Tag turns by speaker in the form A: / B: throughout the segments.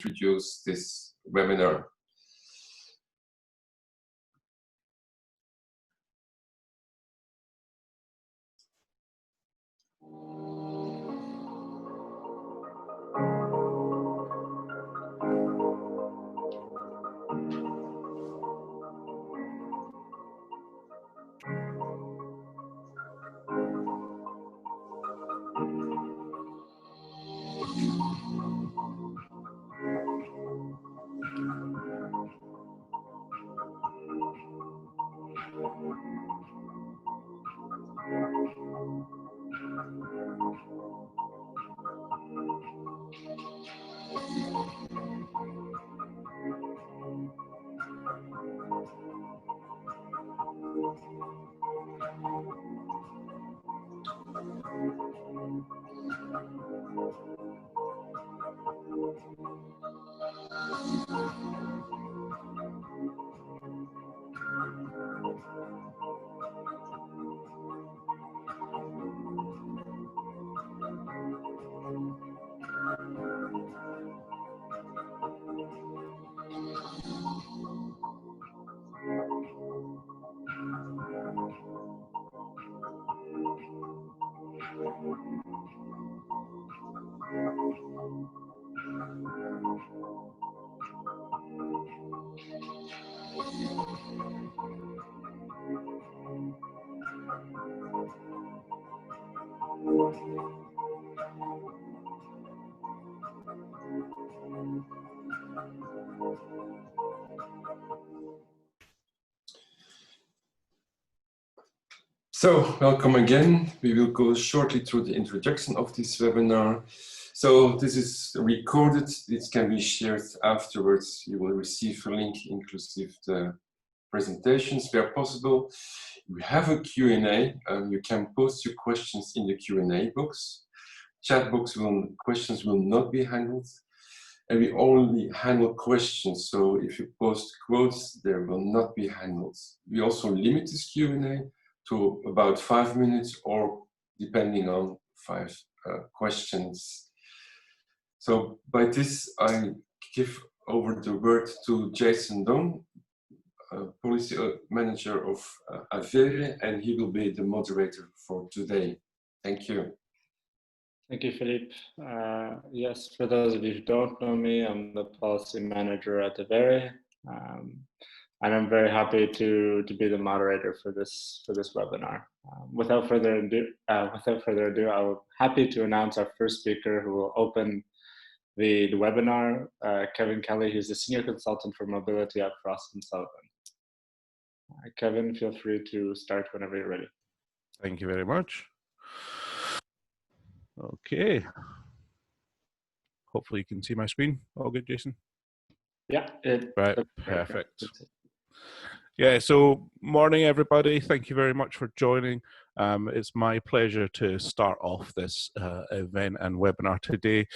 A: introduce this webinar. So, welcome again. We will go shortly through the introduction of this webinar. So, this is recorded. It can be shared afterwards. You will receive a link, inclusive the presentations where possible. We have a Q&A. You can post your questions in the Q&A box. Chat box questions will not be handled. And we only handle questions. So, if you post quotes, they will not be handled. We also limit this Q&A to about 5 minutes, or depending on 5 questions. So by this, I give over the word to Jason Dong, Policy Manager of AFID, and he will be the moderator for today. Thank you.
B: Thank you, Philippe. Yes, for those of you who don't know me, I'm the Policy Manager at AFID. And I'm very happy to be the moderator for this webinar. Without further ado, I'm happy to announce our first speaker who will open the webinar, Kevin Kelly, who's the Senior Consultant for Mobility at Frost & Sullivan. Kevin, feel free to start whenever you're ready.
C: Thank you very much. Okay. Hopefully you can see my screen. All good, Jason?
B: Yeah.
C: Right, perfect. Yeah, so morning everybody. Thank you very much for joining. It's my pleasure to start off this event and webinar today.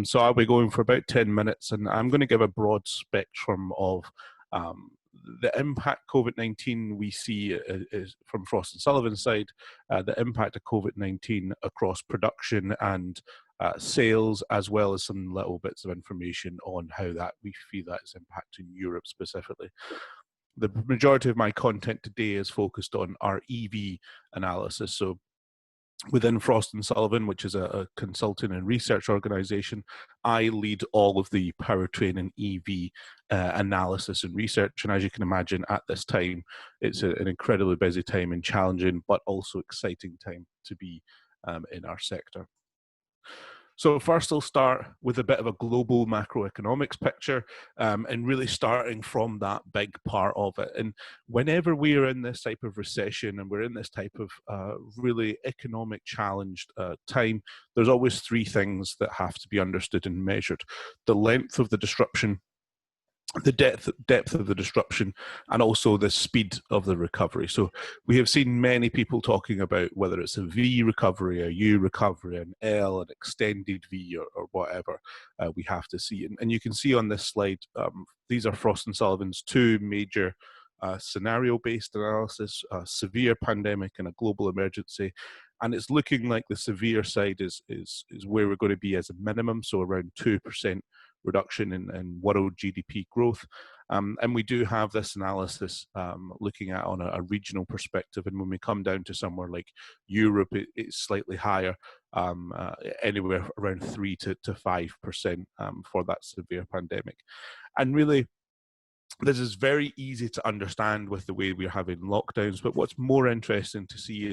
C: So I'll be going for about 10 minutes, and I'm going to give a broad spectrum of the impact COVID-19 we see is from Frost & Sullivan's side, the impact of COVID-19 across production and sales, as well as some little bits of information on how that we feel that is impacting Europe specifically. The majority of my content today is focused on our EV analysis. So within Frost & Sullivan, which is a consulting and research organization, I lead all of the powertrain and EV analysis and research. And as you can imagine, at this time, it's an incredibly busy time and challenging, but also exciting time to be in our sector. So first I'll start with a bit of a global macroeconomics picture and really starting from that big part of it. And whenever we are in this type of recession and we're in this type of really economic challenged time, there's always 3 things that have to be understood and measured: the length of the disruption, the depth of the disruption, and also the speed of the recovery. So we have seen many people talking about whether it's a V recovery, a U recovery, an L, an extended V, or whatever we have to see. And you can see on this slide, these are Frost & Sullivan's 2 major scenario-based analysis, a severe pandemic and a global emergency. And it's looking like the severe side is where we're going to be as a minimum, so around 2% reduction in world GDP growth. And we do have this analysis looking at on a regional perspective. And when we come down to somewhere like Europe, it's slightly higher, anywhere around 3 to 5% for that severe pandemic. And really, this is very easy to understand with the way we're having lockdowns, but what's more interesting to see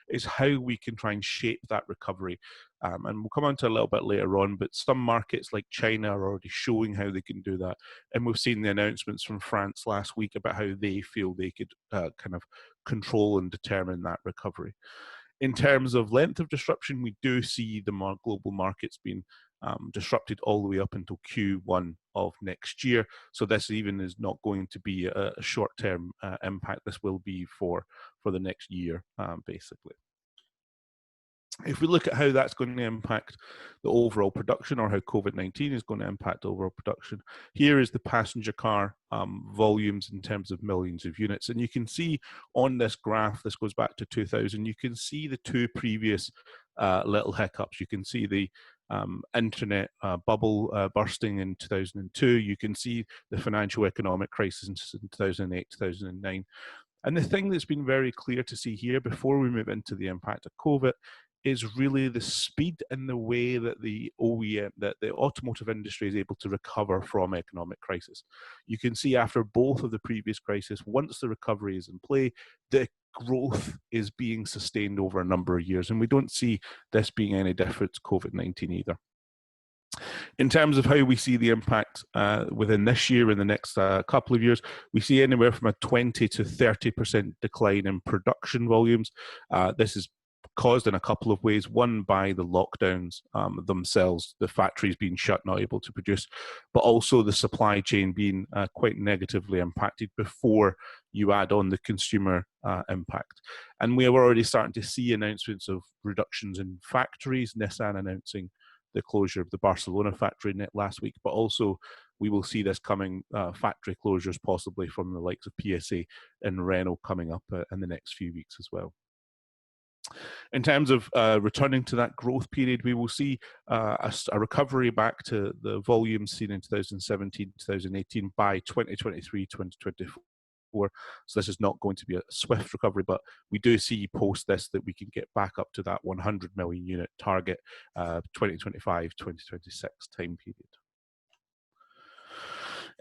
C: is how we can try and shape that recovery. And we'll come on to a little bit later on, but some markets like China are already showing how they can do that. And we've seen the announcements from France last week about how they feel they could kind of control and determine that recovery. In terms of length of disruption, we do see the global markets being disrupted all the way up until Q1 of next year. So this even is not going to be a short-term impact. This will be for the next year, basically. If we look at how that's going to impact the overall production, or how COVID-19 is going to impact overall production, here is the passenger car volumes in terms of millions of units. And you can see on this graph, this goes back to 2000, you can see the two previous little hiccups. You can see the internet bubble bursting in 2002. You can see the financial economic crisis in 2008, 2009. And the thing that's been very clear to see here before we move into the impact of COVID is really the speed and the way that the automotive industry is able to recover from economic crisis. You can see after both of the previous crises, once the recovery is in play, the growth is being sustained over a number of years. And we don't see this being any different to COVID-19 either. In terms of how we see the impact within this year and the next couple of years, we see anywhere from a 20 to 30% decline in production volumes. This is caused in a couple of ways. One, by the lockdowns themselves, the factories being shut, not able to produce, but also the supply chain being quite negatively impacted before you add on the consumer impact. And we are already starting to see announcements of reductions in factories, Nissan announcing the closure of the Barcelona factory last week, but also we will see this coming, factory closures possibly from the likes of PSA and Renault coming up in the next few weeks as well. In terms of returning to that growth period, we will see a recovery back to the volumes seen in 2017, 2018 by 2023, 2024. So this is not going to be a swift recovery, but we do see post this that we can get back up to that 100 million unit target, 2025, 2026 time period.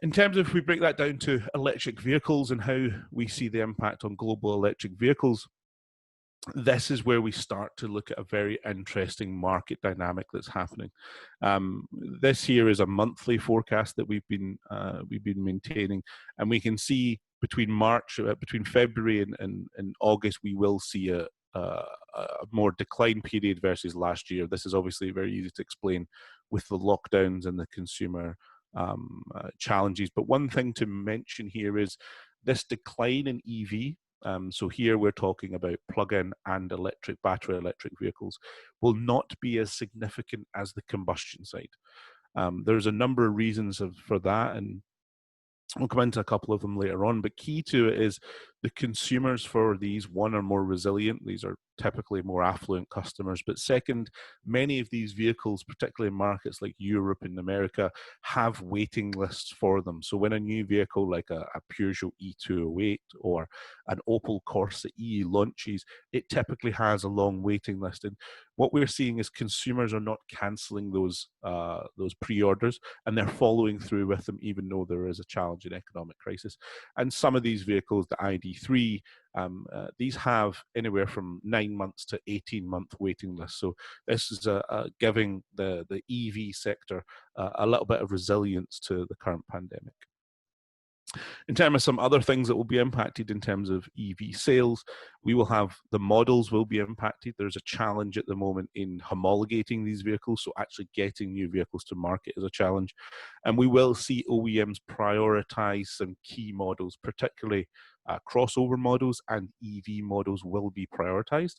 C: In terms of, if we break that down to electric vehicles and how we see the impact on global electric vehicles, this is where we start to look at a very interesting market dynamic that's happening. This here is a monthly forecast that we've been maintaining, and we can see between February and August, we will see a more decline period versus last year. This is obviously very easy to explain with the lockdowns and the consumer challenges. But one thing to mention here is this decline in EV. So here we're talking about plug-in and battery electric vehicles will not be as significant as the combustion side. There's a number of reasons for that, and we'll come into a couple of them later on, but key to it is the consumers for these, one, are more resilient. These are typically more affluent customers. But second, many of these vehicles, particularly in markets like Europe and America, have waiting lists for them. So when a new vehicle like a Peugeot E208 or an Opel Corsa E launches, it typically has a long waiting list. And what we're seeing is consumers are not cancelling those pre-orders, and they're following through with them, even though there is a challenging economic crisis. And some of these vehicles, the ID3, these have anywhere from 9 months to 18-month waiting lists. So this is giving the EV sector a little bit of resilience to the current pandemic. In terms of some other things that will be impacted in terms of EV sales, we will have the models will be impacted. There's a challenge at the moment in homologating these vehicles, so actually getting new vehicles to market is a challenge. And we will see OEMs prioritize some key models, particularly crossover models, and EV models will be prioritized.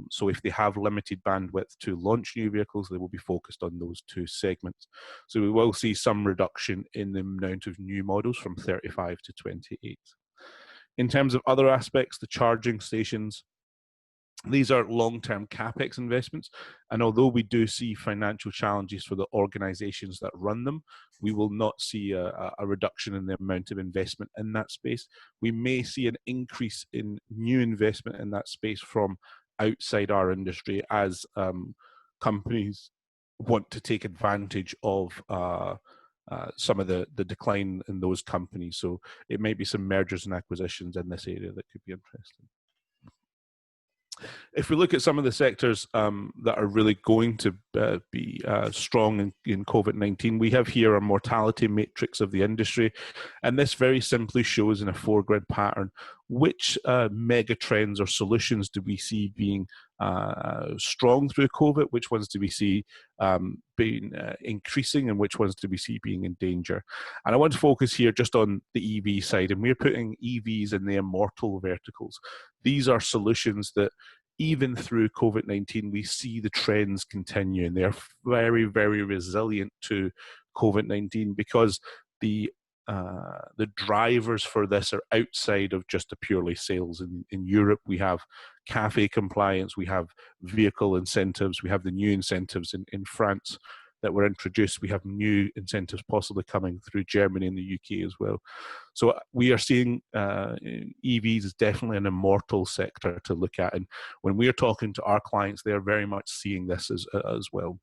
C: So if they have limited bandwidth to launch new vehicles, they will be focused on those two segments. So we will see some reduction in the amount of new models from 35 to 28. In terms of other aspects, the charging stations, These are long-term capex investments, and although we do see financial challenges for the organizations that run them, we will not see a reduction in the amount of investment in that space. We may see an increase in new investment in that space from outside our industry as companies want to take advantage of some of the decline in those companies. So it may be some mergers and acquisitions in this area that could be interesting. If we look at some of the sectors that are really going to be strong in COVID-19, we have here a mortality matrix of the industry, and this very simply shows in a 4-grid pattern which mega trends or solutions do we see being strong through COVID, which ones do we see being increasing, and which ones do we see being in danger. And I want to focus here just on the EV side, and we're putting EVs in the immortal verticals. These are solutions that even through COVID-19, we see the trends continue, and they're very, very resilient to COVID-19 because the drivers for this are outside of just a purely sales. In Europe, we have CAFE compliance, we have vehicle incentives, we have the new incentives in France that were introduced. We have new incentives possibly coming through Germany and the UK as well. So we are seeing EVs is definitely an immortal sector to look at. And when we are talking to our clients, they are very much seeing this as well.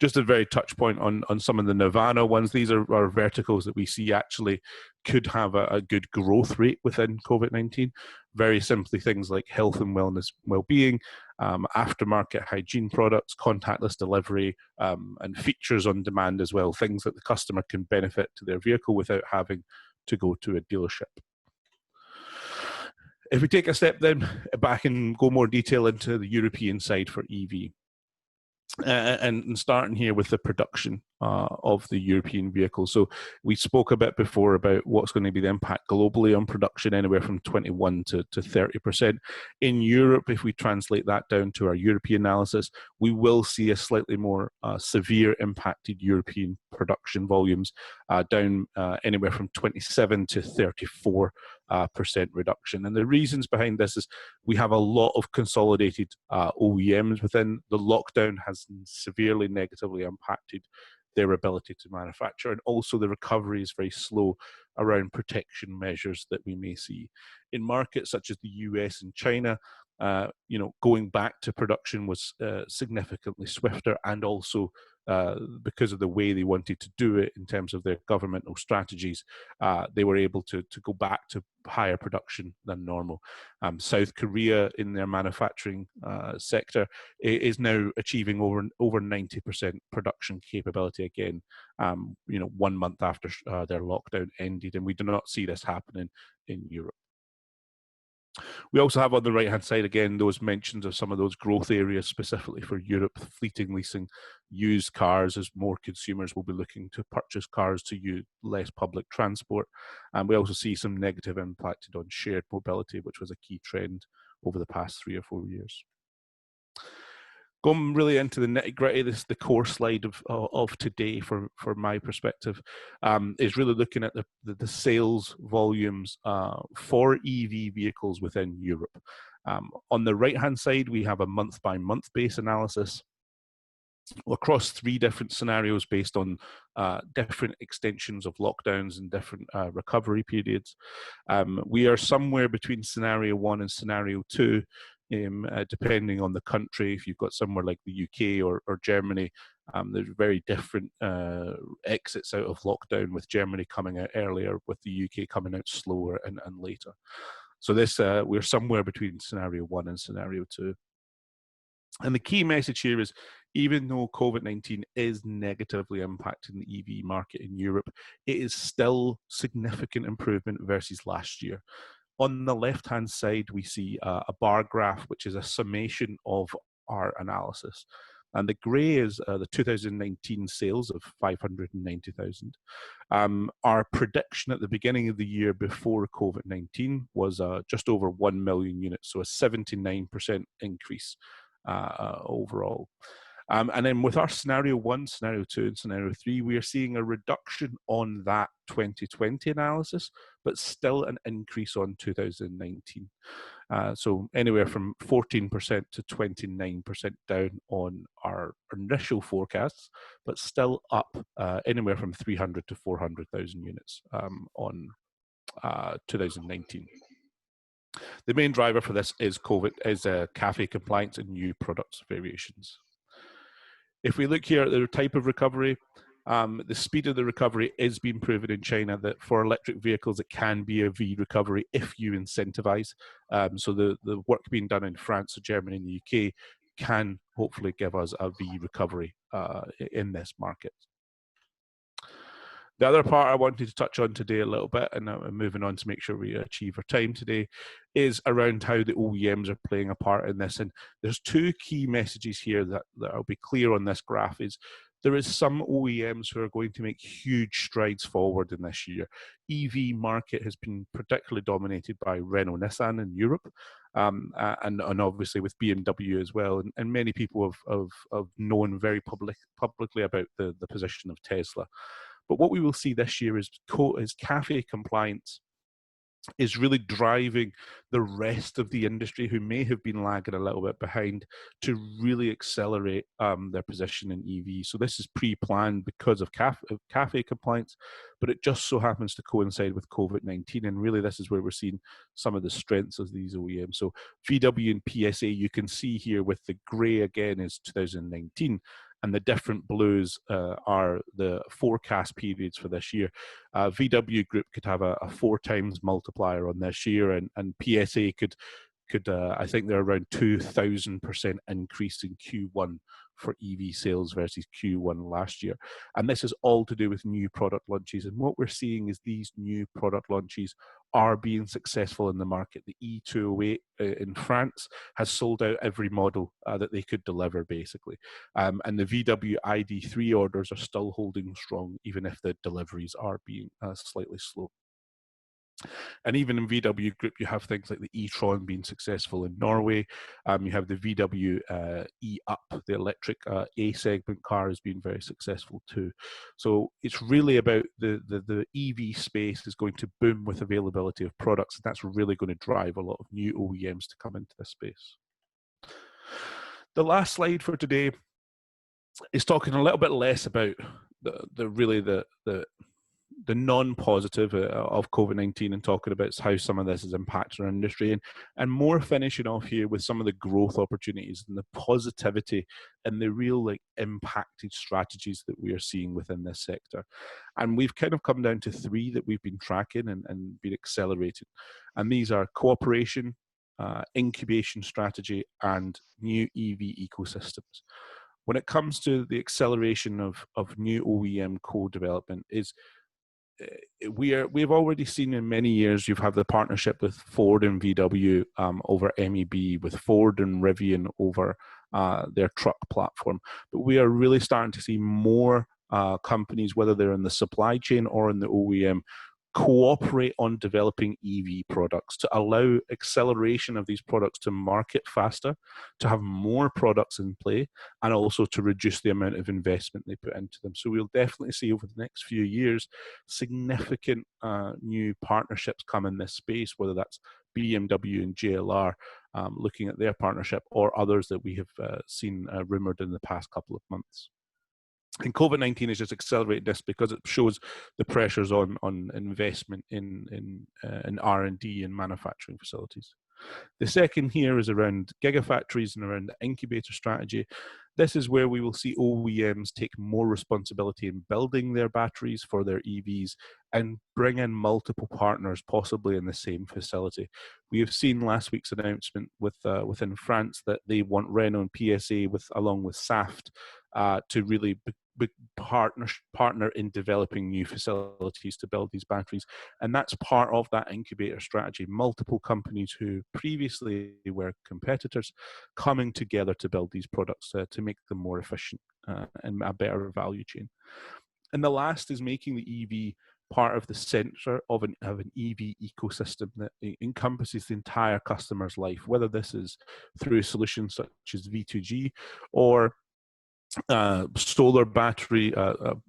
C: Just a very touch point on some of the Nirvana ones. These are verticals that we see actually could have a good growth rate within COVID-19. Very simply, things like health and wellness, well-being, aftermarket hygiene products, contactless delivery, and features on demand as well. Things that the customer can benefit to their vehicle without having to go to a dealership. If we take a step then back and go more detail into the European side for EV. And starting here with the production of the European vehicle. So we spoke a bit before about what's going to be the impact globally on production, anywhere from 21 to 30%. In Europe, if we translate that down to our European analysis, we will see a slightly more severe impacted European production volumes, down anywhere from 27 to 34% reduction. And the reasons behind this is we have a lot of consolidated OEMs within. The lockdown has severely negatively impacted their ability to manufacture, and also the recovery is very slow around protection measures that we may see. In markets such as the US and China, going back to production was significantly swifter, and also because of the way they wanted to do it in terms of their governmental strategies, they were able to go back to higher production than normal. South Korea in their manufacturing sector is now achieving over 90% production capability again, 1 month after their lockdown ended, and we do not see this happening in Europe. We also have on the right-hand side, again, those mentions of some of those growth areas specifically for Europe, fleeting, leasing, used cars, as more consumers will be looking to purchase cars to use less public transport. And we also see some negative impact on shared mobility, which was a key trend over the past 3 or 4 years. Going really into the nitty-gritty, this is the core slide of today from my perspective, is really looking at the sales volumes for EV vehicles within Europe. On the right-hand side, we have a month-by-month base analysis across 3 different scenarios based on different extensions of lockdowns and different recovery periods. We are somewhere between scenario 1 and scenario 2. Depending on the country. If you've got somewhere like the UK or Germany, there's very different exits out of lockdown, with Germany coming out earlier, with the UK coming out slower and later. So this we're somewhere between scenario 1 and scenario 2. And the key message here is, even though COVID-19 is negatively impacting the EV market in Europe, it is still significant improvement versus last year. On the left-hand side, we see a bar graph, which is a summation of our analysis. And the grey is the 2019 sales of 590,000. Our prediction at the beginning of the year before COVID-19 was just over 1 million units, so a 79% increase overall. And then with our scenario 1, scenario 2, and scenario 3, we are seeing a reduction on that 2020 analysis, but still an increase on 2019. So anywhere from 14% to 29% down on our initial forecasts, but still up anywhere from 300 to 400,000 units on 2019. The main driver for this is CAFE compliance and new products variations. If we look here at the type of recovery, the speed of the recovery is being proven in China that for electric vehicles, it can be a V recovery if you incentivize. So the work being done in France, Germany, and the UK can hopefully give us a V recovery in this market. The other part I wanted to touch on today a little bit, and I'm moving on to make sure we achieve our time today, is around how the OEMs are playing a part in this. And there's two key messages here that I'll be clear on this graph is there is some OEMs who are going to make huge strides forward in this year. EV market has been particularly dominated by Renault Nissan in Europe, and obviously with BMW as well. And many people have known very publicly about the position of Tesla. But what we will see this year is CAFE compliance is really driving the rest of the industry who may have been lagging a little bit behind to really accelerate their position in EV. So this is pre-planned because of CAFE compliance, but it just so happens to coincide with COVID-19. And really this is where we're seeing some of the strengths of these OEMs. So VW and PSA, you can see here with the gray again is 2019. And the different blues are the forecast periods for this year. VW Group could have a 4 times multiplier on this year, and PSA could I think they're around 2,000% increase in Q1 for EV sales versus Q1 last year. And this is all to do with new product launches. And what we're seeing is these new product launches are being successful in the market. The E208 in France has sold out every model that they could deliver, basically. And the VW ID3 orders are still holding strong, even if the deliveries are being slightly slow. And even in VW Group, you have things like the e-tron being successful in Norway. You have the VW e-up, the electric A segment car has been very successful too. So it's really about the EV space is going to boom with availability of products. And that's really going to drive a lot of new OEMs to come into this space. The last slide for today is talking a little bit less about the non-positive of COVID-19 and talking about how some of this has impacted our industry and more finishing off here with some of the growth opportunities and the positivity and the real impacted strategies that we are seeing within this sector. And we've kind of come down to 3 that we've been tracking and been accelerating. And these are cooperation, incubation strategy, and new EV ecosystems. When it comes to the acceleration of new OEM co-development is we've already seen in many years you've had the partnership with Ford and VW over MEB, with Ford and Rivian over their truck platform. But we are really starting to see more companies, whether they're in the supply chain or in the OEM, cooperate on developing EV products to allow acceleration of these products to market faster, to have more products in play, and also to reduce the amount of investment they put into them. So we'll definitely see over the next few years significant new partnerships come in this space, whether that's BMW and JLR looking at their partnership or others that we have seen rumored in the past couple of months. And COVID-19 has just accelerated this because it shows the pressures on investment in R&D and manufacturing facilities. The second here is around gigafactories and around the incubator strategy. This is where we will see OEMs take more responsibility in building their batteries for their EVs and bring in multiple partners, possibly in the same facility. We have seen last week's announcement within France that they want Renault and PSA along with Saft to really partner in developing new facilities to build these batteries. And that's part of that incubator strategy. Multiple companies who previously were competitors coming together to build these products to make them more efficient and a better value chain. And the last is making the EV part of the center of an EV ecosystem that encompasses the entire customer's life, whether this is through solutions such as V2G or solar battery,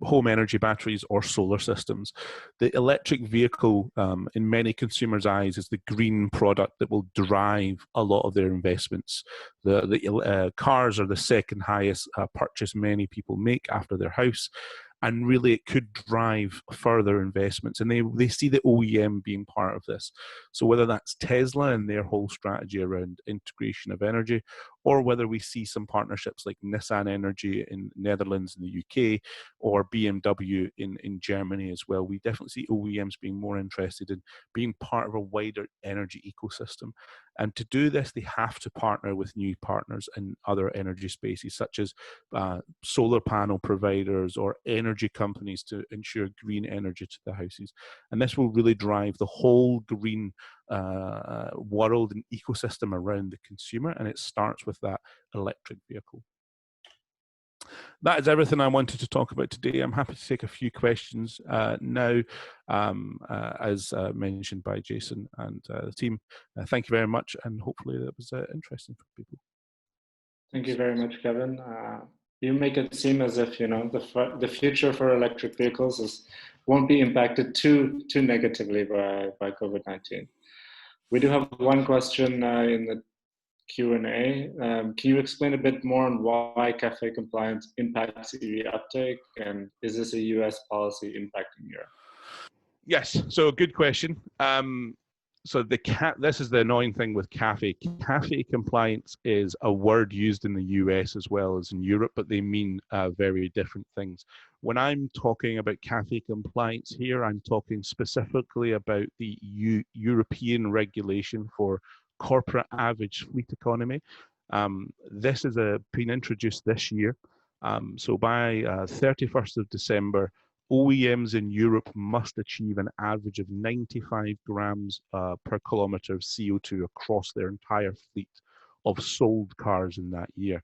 C: home energy batteries, or solar systems. The electric vehicle, in many consumers' eyes, is the green product that will drive a lot of their investments. The cars are the second highest purchase many people make after their house. And really, it could drive further investments. And they see the OEM being part of this. So whether that's Tesla and their whole strategy around integration of energy, or whether we see some partnerships like Nissan Energy in Netherlands and the UK, or BMW in Germany as well, we definitely see OEMs being more interested in being part of a wider energy ecosystem. And to do this, they have to partner with new partners in other energy spaces, such as solar panel providers or energy companies, to ensure green energy to the houses. And this will really drive the whole green world and ecosystem around the consumer. And it starts with that electric vehicle. That is everything I wanted to talk about today. I'm happy to take a few questions now, as mentioned by Jason and the team. Thank you very much, and hopefully that was interesting for people.
B: Thank you very much, Kevin. You make it seem as if the future for electric vehicles won't be impacted too negatively by COVID-19. We do have one question in the Q&A. Can you explain a bit more on why CAFE compliance impacts EV uptake, and is this a US policy impacting Europe?
C: Yes, so good question. So this is the annoying thing with CAFE. CAFE compliance is a word used in the US as well as in Europe, but they mean very different things. When I'm talking about CAFE compliance here, I'm talking specifically about the European regulation for corporate average fleet economy. This is been introduced this year. So by 31st of December, OEMs in Europe must achieve an average of 95 grams per kilometer of CO2 across their entire fleet of sold cars in that year.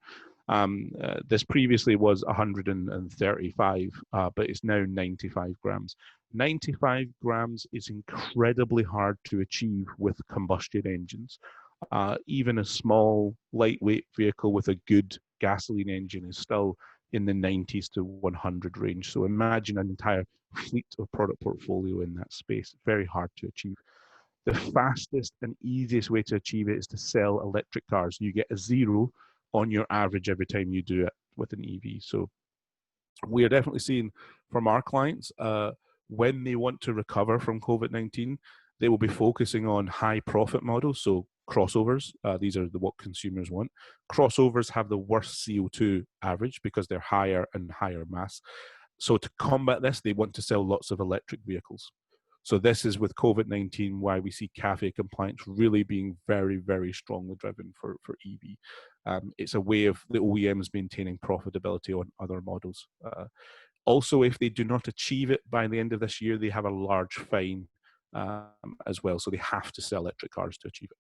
C: This previously was 135, but it's now 95 grams. 95 grams is incredibly hard to achieve with combustion engines. Even a small, lightweight vehicle with a good gasoline engine is still in the 90s to 100 range. So imagine an entire fleet of product portfolio in that space. Very hard to achieve. The fastest and easiest way to achieve it is to sell electric cars. You get a 0 on your average every time you do it with an EV. So we are definitely seeing from our clients, when they want to recover from COVID-19, they will be focusing on high profit models. So crossovers, these are what consumers want. Crossovers have the worst CO2 average because they're higher and higher mass. So to combat this, they want to sell lots of electric vehicles. So this is with COVID-19 why we see CAFE compliance really being very, very strongly driven for EV. It's a way of the OEMs maintaining profitability on other models. Also, if they do not achieve it by the end of this year, they have a large fine as well. So they have to sell electric cars to achieve it.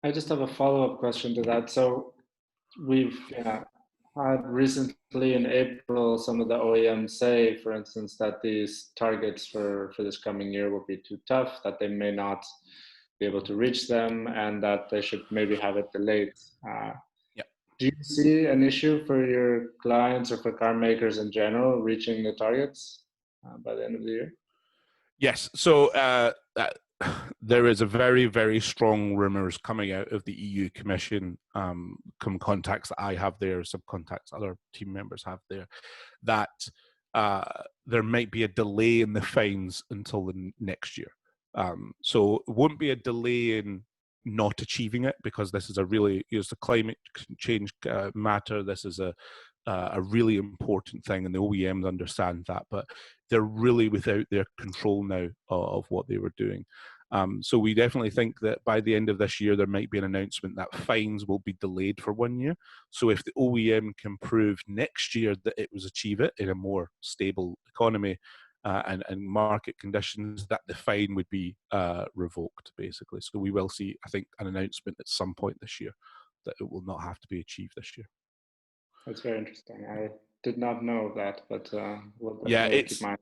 B: I just have a follow-up question to that. So we've had recently in April, some of the OEMs say, for instance, that these targets for this coming year will be too tough, that they may not be able to reach them, and that they should maybe have it delayed. Do you see an issue for your clients or for car makers in general reaching the targets by the end of the year?
C: Yes. So there is a very, very strong rumours coming out of the EU Commission, some contacts that I have there, some contacts other team members have there, that there might be a delay in the fines until the next year. So it won't be a delay in not achieving it, because this is it's a climate change matter. This is a really important thing, and the OEMs understand that, but they're really without their control now of what they were doing. So we definitely think that by the end of this year, there might be an announcement that fines will be delayed for 1 year. So if the OEM can prove next year that it was achieve it in a more stable economy and market conditions, that the fine would be revoked, basically. So we will see, I think, an announcement at some point this year that it will not have to be achieved this year.
B: That's very interesting. I did not know that, but we'll
C: definitely
B: keep my...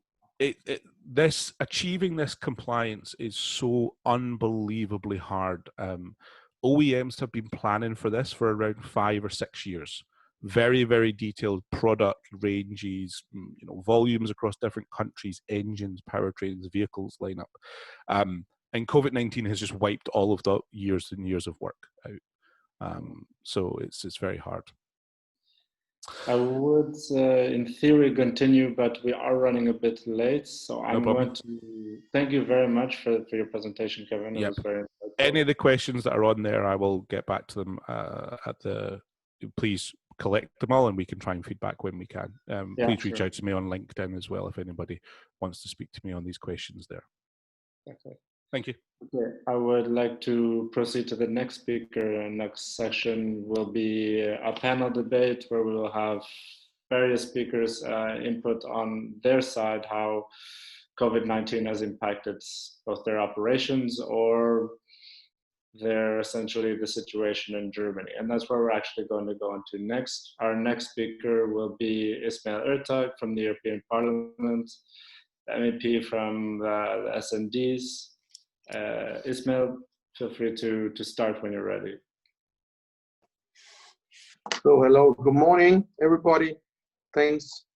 C: Achieving this compliance is so unbelievably hard. OEMs have been planning for this for around 5 or 6 years. very, very detailed product ranges, volumes across different countries, engines, powertrains, vehicles lineup. And COVID-19 has just wiped all of the years and years of work out. So it's very hard.
B: I would, in theory, continue, but we are running a bit late. So I'm going to thank you very much for your presentation, Kevin. It was very insightful.
C: Any of the questions that are on there, I will get back to them please collect them all and we can try and feedback when we can. Please reach out to me on LinkedIn as well if anybody wants to speak to me on these questions there.
B: Okay.
C: Thank you.
B: Okay, I would like to proceed to the next speaker. Next session will be a panel debate where we will have various speakers input on their side how COVID-19 has impacted both their operations or essentially the situation in Germany. And that's where we're actually going to go into next. Our next speaker will be Ismail Ertug from the European Parliament, the MEP from the SNDs. Ismail, feel free to start when you're ready.
D: So hello, good morning, everybody. Thanks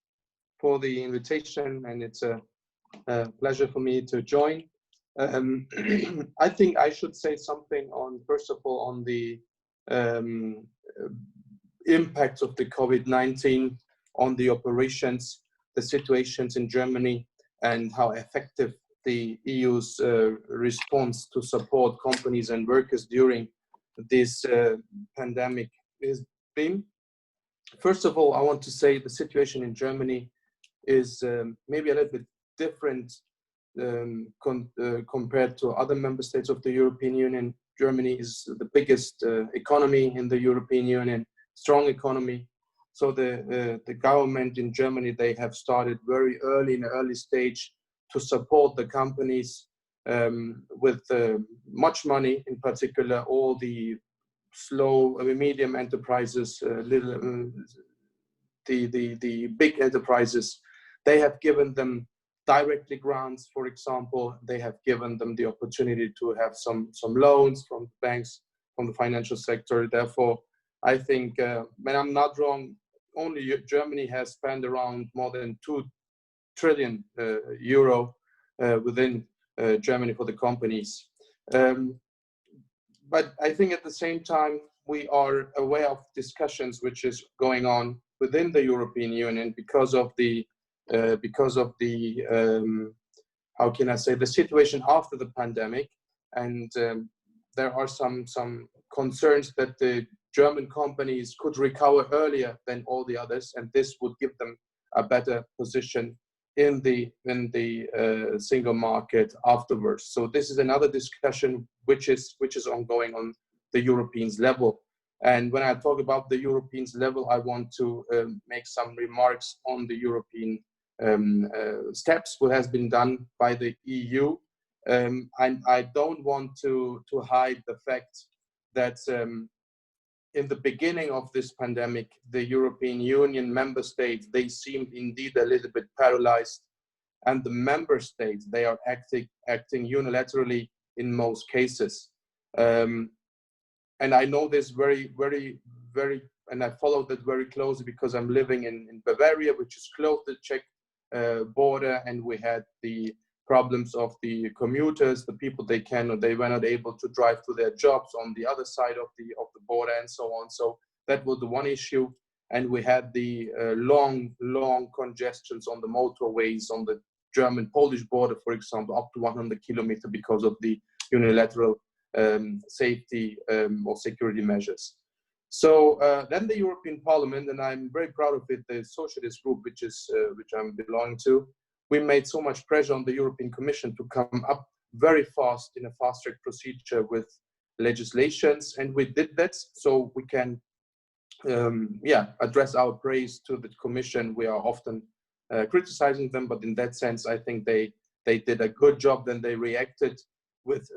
D: for the invitation, and it's a pleasure for me to join. I think I should say something on, first of all, on the impacts of the COVID-19 on the operations, the situations in Germany, and how effective the EU's response to support companies and workers during this pandemic is been. First of all, I want to say the situation in Germany is maybe a little bit different compared to other member states of the European Union. Germany is the biggest economy in the European Union, strong economy. So the government in Germany, they have started very early, in an early stage, to support the companies with much money, in particular all the slow, medium enterprises, the big enterprises. They have given them directly grants, for example. They have given them the opportunity to have some loans from banks, from the financial sector. Therefore, I think, when I'm not wrong, only Germany has spent around more than 2 trillion euro within Germany for the companies. But I think at the same time, we are aware of discussions which is going on within the European Union because of the how can I say, the situation after the pandemic. And there are some concerns that the German companies could recover earlier than all the others, and this would give them a better position in the single market afterwards. So this is another discussion which is ongoing on the European level. And when I talk about the European level, I want to make some remarks on the European steps what has been done by the EU. And I don't want to hide the fact that in the beginning of this pandemic, the European Union member states, they seemed indeed a little bit paralyzed. And the member states, they are acting unilaterally in most cases. And I know this very, very, very, and I followed it very closely because I'm living in Bavaria, which is close to the Czech border. And we had the problems of the commuters, the people they were not able to drive to their jobs on the other side of the border and so on. So that was the one issue. And we had the long congestions on the motorways on the German-Polish border, for example, up to 100 kilometers because of the unilateral safety or security measures. So then the European Parliament, and I'm very proud of it, the socialist group, which I'm belonging to, we made so much pressure on the European Commission to come up very fast in a fast-track procedure with legislations, and we did that so we can address our praise to the Commission. We are often criticizing them, but in that sense, I think they did a good job. Then they reacted with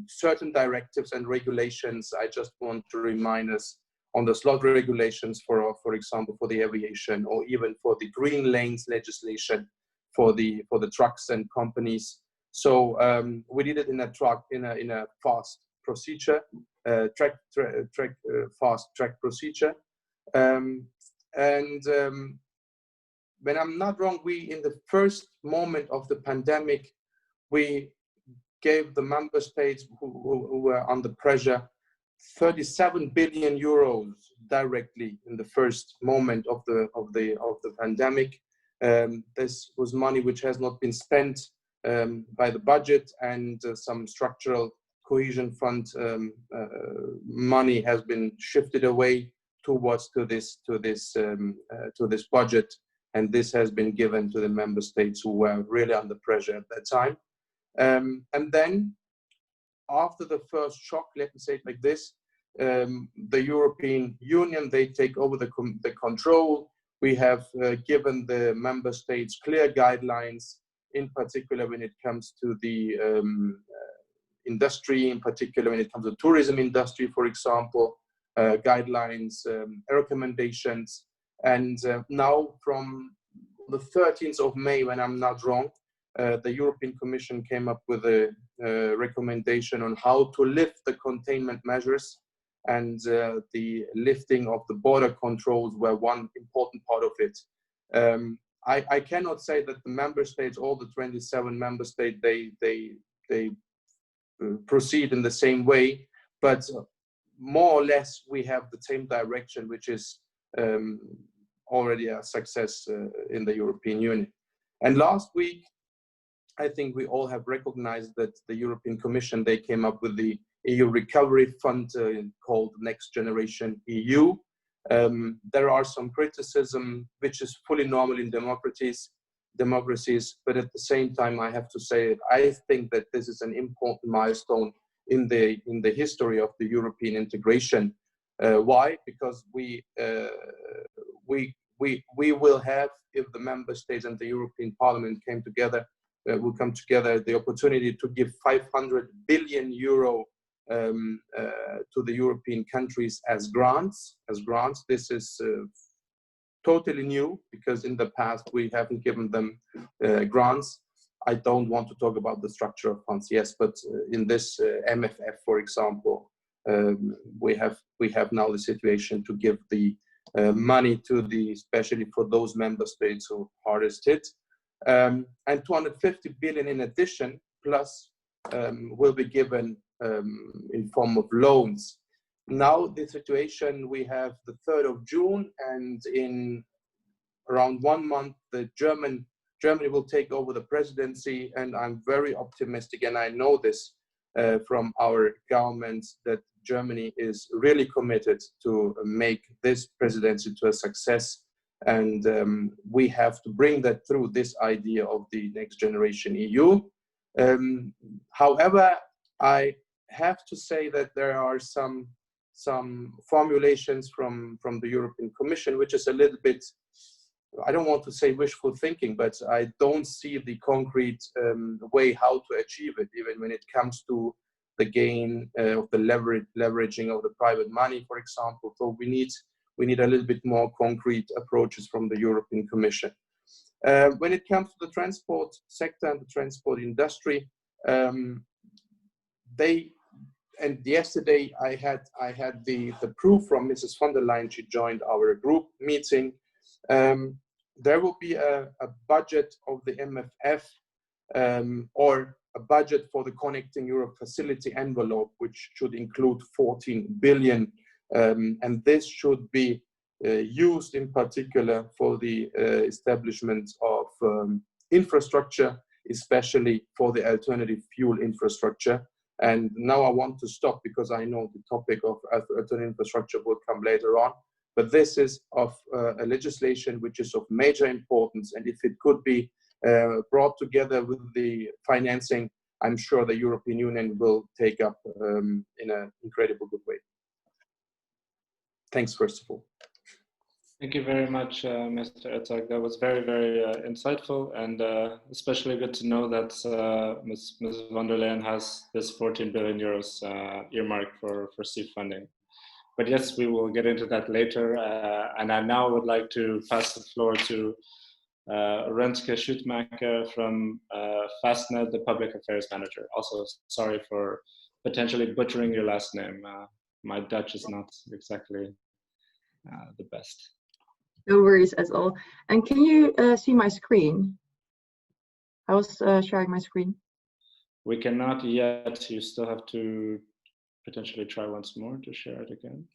D: certain directives and regulations. I just want to remind us on the slot regulations, for example, for the aviation, or even for the green lanes legislation for the trucks and companies. So we did it in a fast procedure, fast track procedure. When I'm not wrong, we, in the first moment of the pandemic, we gave the member states who were under pressure 37 billion euros directly in the first moment of the pandemic. This was money which has not been spent by the budget, and some structural cohesion fund money has been shifted away towards this budget, and this has been given to the member states who were really under pressure at that time. And then after the first shock, let me say it like this, the European Union, they take over the control. We have given the member states clear guidelines, in particular when it comes to the industry, in particular when it comes to tourism industry, for example, guidelines, recommendations. And now from the 13th of May, when I'm not wrong, the European Commission came up with a recommendation on how to lift the containment measures, and the lifting of the border controls were one important part of it. I cannot say that the member states, all the 27 member states, they proceed in the same way, but more or less we have the same direction, which is already a success in the European Union. And last week, I think we all have recognized that the European Commission, they came up with the EU Recovery Fund called Next Generation EU. There are some criticism, which is fully normal in democracies, but at the same time, I have to say, I think that this is an important milestone in the history of the European integration. Why? Because we will have, if the member states and the European Parliament will come together, the opportunity to give 500 billion euro to the European countries as grants. This is totally new, because in the past we haven't given them grants. I don't want to talk about the structure of funds, yes, but in this MFF, for example, we have now the situation to give the money to especially for those member states who are hardest hit. And 250 billion in addition, plus will be given in form of loans. Now the situation, we have the 3rd of June, and in around 1 month, Germany will take over the presidency, and I'm very optimistic, and I know this from our government, that Germany is really committed to make this presidency to a success. And we have to bring that through, this idea of the next generation EU. However, I have to say that there are some formulations from the European Commission, which is a little bit, I don't want to say wishful thinking, but I don't see the concrete way how to achieve it, even when it comes to the gain of the leveraging of the private money, for example. So we need a little bit more concrete approaches from the European Commission. When it comes to the transport sector and the transport industry, and yesterday I had the proof from Mrs. von der Leyen. She joined our group meeting. There will be a budget of the MFF or a budget for the Connecting Europe facility envelope, which should include 14 billion. And this should be used in particular for the establishment of infrastructure, especially for the alternative fuel infrastructure. And now I want to stop, because I know the topic of alternative infrastructure will come later on. But this is of a legislation which is of major importance. And if it could be brought together with the financing, I'm sure the European Union will take up in an incredible good way. Thanks, first of all.
B: Thank you very much, Mr. Ertug. That was very, very insightful, and especially good to know that Ms. von der Leyen has this 14 billion euros earmarked for seed funding. But yes, we will get into that later. And I now would like to pass the floor to Renske Schuitmaker from Fastned, the Public Affairs Manager. Also, sorry for potentially butchering your last name. My Dutch is not exactly the best.
E: No worries at all. And can you see my screen? I was sharing my screen.
B: We cannot yet. You still have to potentially try once more to share it again.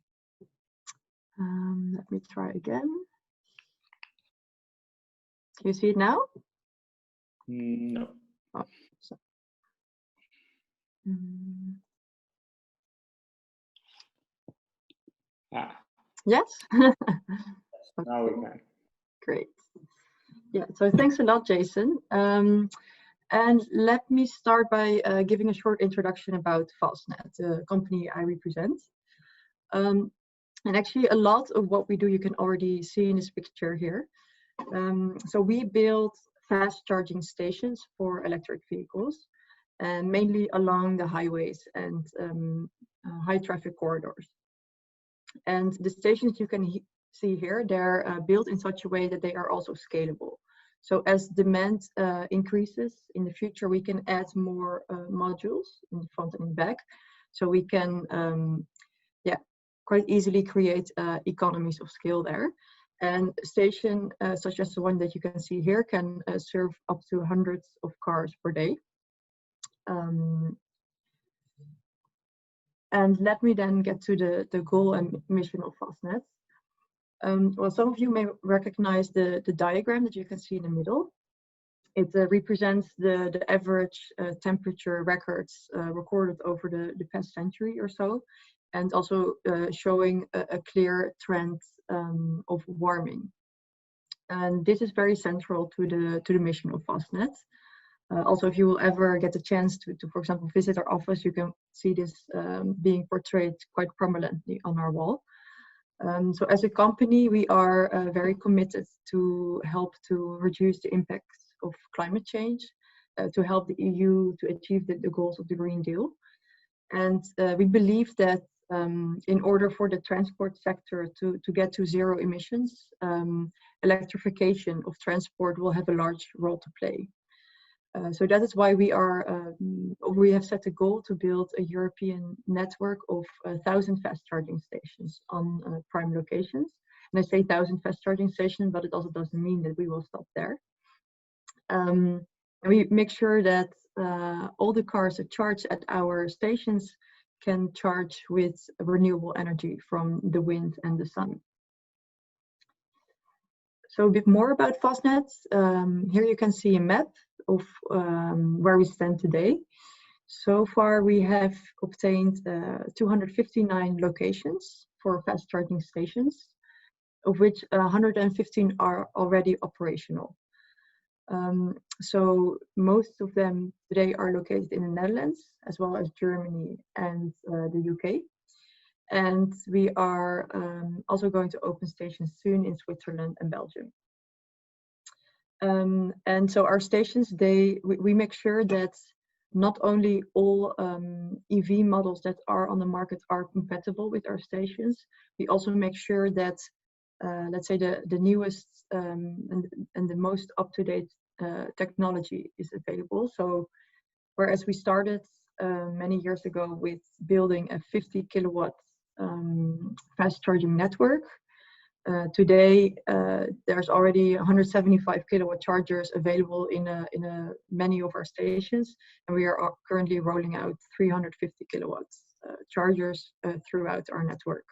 E: Let me try again. Can you see it now?
B: No.
E: Oh, so. Yes? Okay.
B: Now we can.
E: Great. Yeah, so thanks a lot, Jason. And let me start by giving a short introduction about Fastned, the company I represent. And actually a lot of what we do you can already see in this picture here. So we build fast charging stations for electric vehicles, and mainly along the highways and high traffic corridors. And the stations you can see here, they're built in such a way that they are also scalable. So as demand increases in the future, we can add more modules in the front and back. So we can quite easily create economies of scale there. And a station such as the one that you can see here can serve up to hundreds of cars per day. And let me then get to the goal and mission of Fastned. Well, some of you may recognize the diagram that you can see in the middle. It represents the average temperature records recorded over the past century or so, and also showing a clear trend of warming. And this is very central to the mission of Fastned. Also, if you will ever get a chance to, for example, visit our office, you can see this being portrayed quite prominently on our wall. So as a company, we are very committed to help to reduce the impacts of climate change, to help the EU to achieve the goals of the Green Deal. And we believe that in order for the transport sector to get to zero emissions, electrification of transport will have a large role to play. So that is why we have set a goal to build a European network of 1,000 fast charging stations on prime locations. And I say 1,000 fast charging stations, but it also doesn't mean that we will stop there. And we make sure that all the cars that charge at our stations can charge with renewable energy from the wind and the sun. So a bit more about Fastned. Here you can see a map of where we stand today. So far we have obtained 259 locations for fast charging stations, of which 115 are already operational. So most of them today are located in the Netherlands, as well as Germany and the UK. And we are also going to open stations soon in Switzerland and Belgium. And so our stations, we make sure that not only all EV models that are on the market are compatible with our stations, we also make sure that, let's say, the newest and the most up-to-date technology is available. So whereas we started many years ago with building a 50 kilowatt fast charging network, today there's already 175 kilowatt chargers available in many of our stations, and we are currently rolling out 350 kilowatts chargers throughout our network.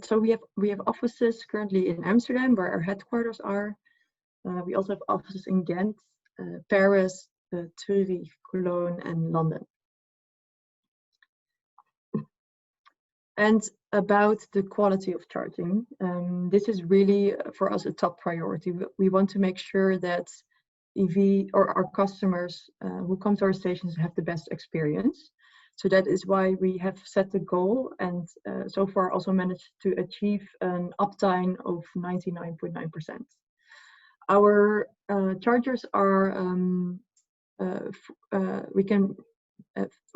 E: So we have offices currently in Amsterdam, where our headquarters are. We also have offices in Ghent, Paris, Zurich, Cologne, and London. And about the quality of charging, this is really for us a top priority. We want to make sure that EV or our customers who come to our stations have the best experience. So that is why we have set the goal, and so far also managed to achieve an uptime of 99.9%. Our chargers are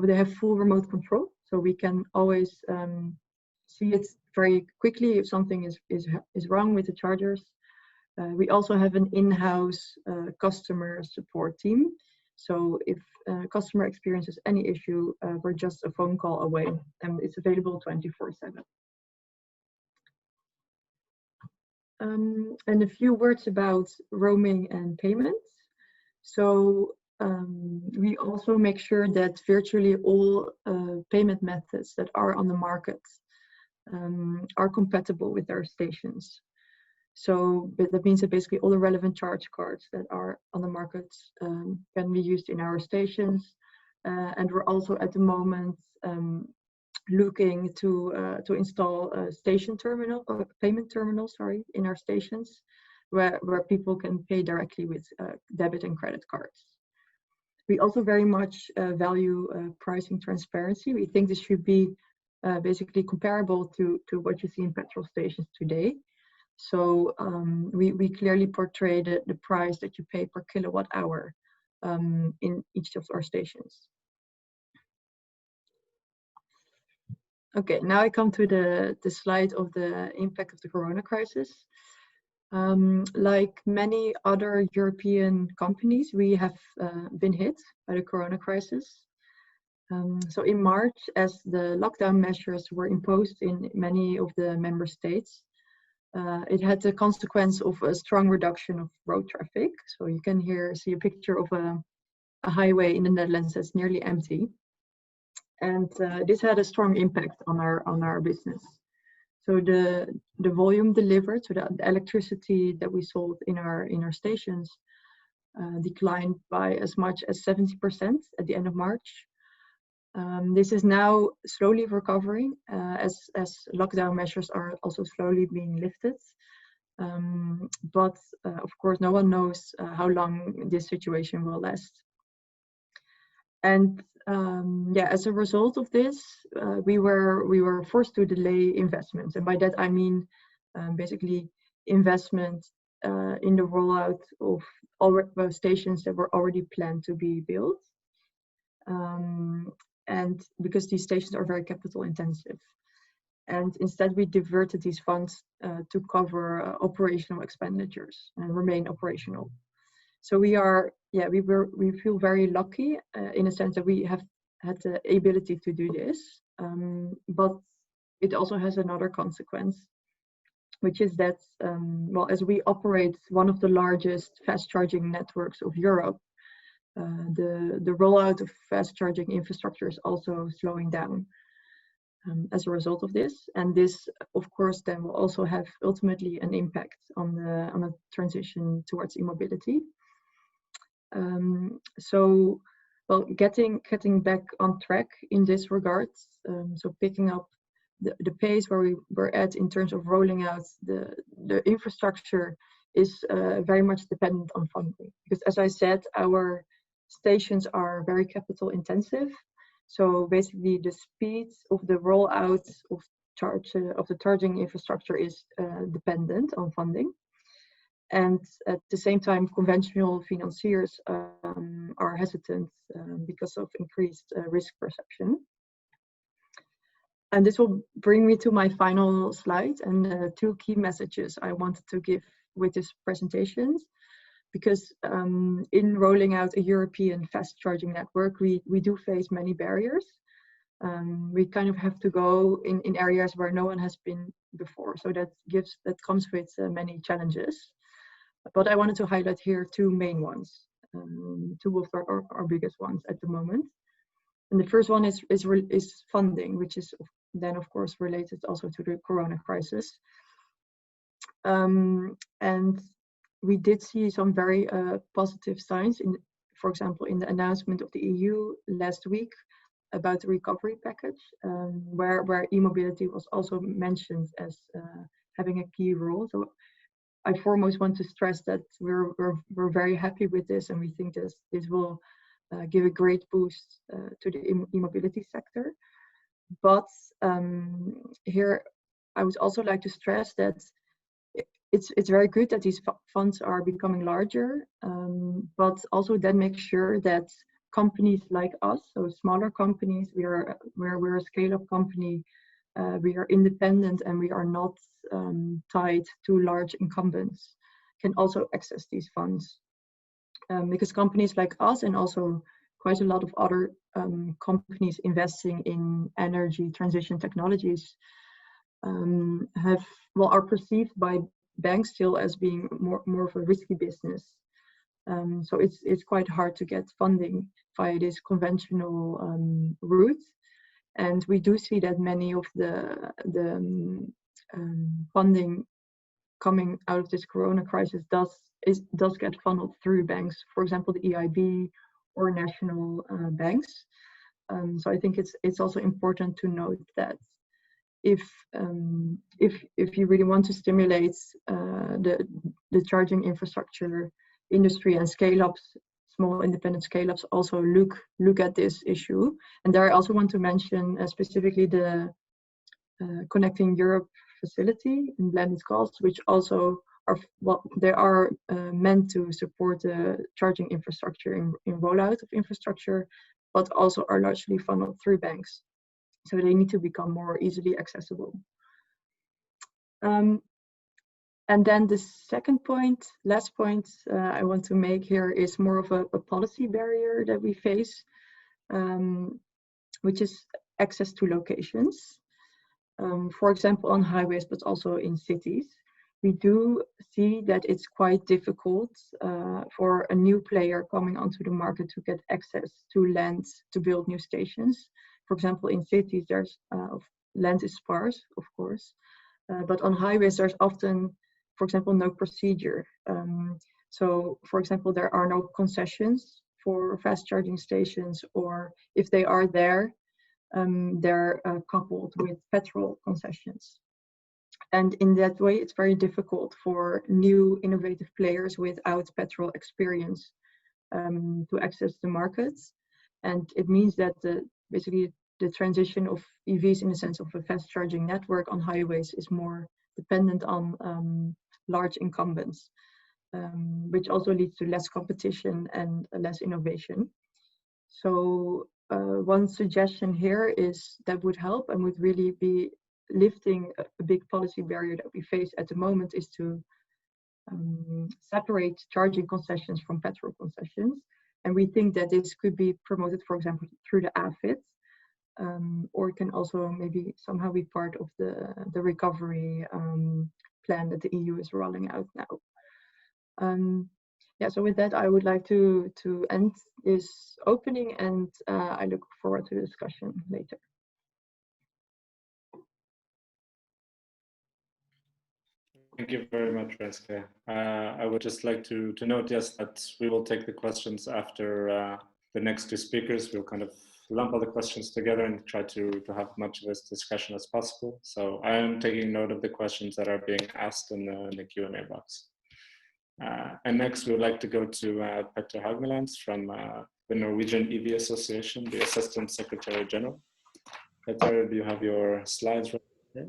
E: they have full remote control, so we can always see it very quickly if something is wrong with the chargers. We also have an in-house customer support team. So if a customer experiences any issue, we're just a phone call away, and it's available 24/7. And a few words about roaming and payments. So we also make sure that virtually all payment methods that are on the market are compatible with our stations. So that means that basically all the relevant charge cards that are on the market can be used in our stations. And we're also at the moment looking to install a station terminal, or payment terminal, sorry, in our stations, where people can pay directly with debit and credit cards. We also very much value pricing transparency. We think this should be basically comparable to what you see in petrol stations today. So we clearly portray the price that you pay per kilowatt hour in each of our stations. Okay, now I come to the slide of the impact of the Corona crisis. Like many other European companies, we have been hit by the Corona crisis. So in March, as the lockdown measures were imposed in many of the member states, it had the consequence of a strong reduction of road traffic. So you can here see a picture of a highway in the Netherlands that's nearly empty. And this had a strong impact on our business. So the volume delivered, so the electricity that we sold in our stations declined by as much as 70% at the end of March. This is now slowly recovering as lockdown measures are also slowly being lifted. But of course, no one knows how long this situation will last. And yeah, as a result of this, we were forced to delay investments, and by that I mean basically investment in the rollout of all stations that were already planned to be built. And because these stations are very capital intensive, and instead we diverted these funds to cover operational expenditures and remain operational. So we feel very lucky in a sense that we have had the ability to do this, but it also has another consequence, which is that well, as we operate one of the largest fast charging networks of Europe, the rollout of fast charging infrastructure is also slowing down as a result of this, and this of course then will also have ultimately an impact on the transition towards e-mobility. So well, getting back on track in this regard, so picking up the pace where we were at in terms of rolling out the infrastructure is very much dependent on funding, because as I said, our stations are very capital intensive. So basically the speed of the rollout of the charging infrastructure is dependent on funding. And at the same time, conventional financiers are hesitant because of increased risk perception. And this will bring me to my final slide and two key messages I wanted to give with this presentation. Because in rolling out a European fast charging network, we do face many barriers. We kind of have to go in areas where no one has been before. So that comes with many challenges. But I wanted to highlight here two main ones, two of our biggest ones at the moment. And the first one is funding, which is then of course related also to the Corona crisis. And we did see some very positive signs, for example, in the announcement of the EU last week about the recovery package, where e-mobility was also mentioned as having a key role. So I foremost want to stress that we're very happy with this, and we think this will give a great boost to the e-mobility sector. But here I would also like to stress that it's very good that these funds are becoming larger, but also then make sure that companies like us, so smaller companies, we're a scale-up company, we are independent and we are not tied to large incumbents, can also access these funds. Because companies like us and also quite a lot of other companies investing in energy transition technologies are perceived by banks still as being more of a risky business. So it's quite hard to get funding via this conventional route. And we do see that many of the funding coming out of this corona crisis does get funneled through banks, for example, the EIB or national banks. So I think it's also important to note that if you really want to stimulate the charging infrastructure industry and scale-ups, small independent scale-ups also look at this issue. And there I also want to mention specifically the Connecting Europe facility in blended costs, which also they are meant to support the charging infrastructure in rollout of infrastructure, but also are largely funneled through banks. So they need to become more easily accessible. And then the second point, last point I want to make here is more of a policy barrier that we face, which is access to locations. For example, on highways, but also in cities. We do see that it's quite difficult for a new player coming onto the market to get access to land to build new stations. For example, in cities, there's land is sparse, of course, but on highways, there's often, for example, no procedure. So, for example, there are no concessions for fast charging stations, or if they are there, they're coupled with petrol concessions. And in that way, it's very difficult for new innovative players without petrol experience to access the markets. And it means that basically the transition of EVs in the sense of a fast charging network on highways is more dependent on large incumbents, which also leads to less competition and less innovation. So one suggestion here is that would help and would really be lifting a big policy barrier that we face at the moment is to separate charging concessions from petrol concessions. And we think that this could be promoted, for example, through the AFID, or it can also maybe somehow be part of the recovery plan that the EU is rolling out now. Yeah, so with that, I would like to end this opening, and I look forward to the discussion later.
B: Thank you very much, Renske. I would just like to note, yes, that we will take the questions after the next two speakers. We'll kind of lump all the questions together and try to have much of this discussion as possible. So I am taking note of the questions that are being asked in the Q&A box. And next, we would like to go to Petter Haugneland from the Norwegian EV Association, the Assistant Secretary General. Petter, do you have your slides right here?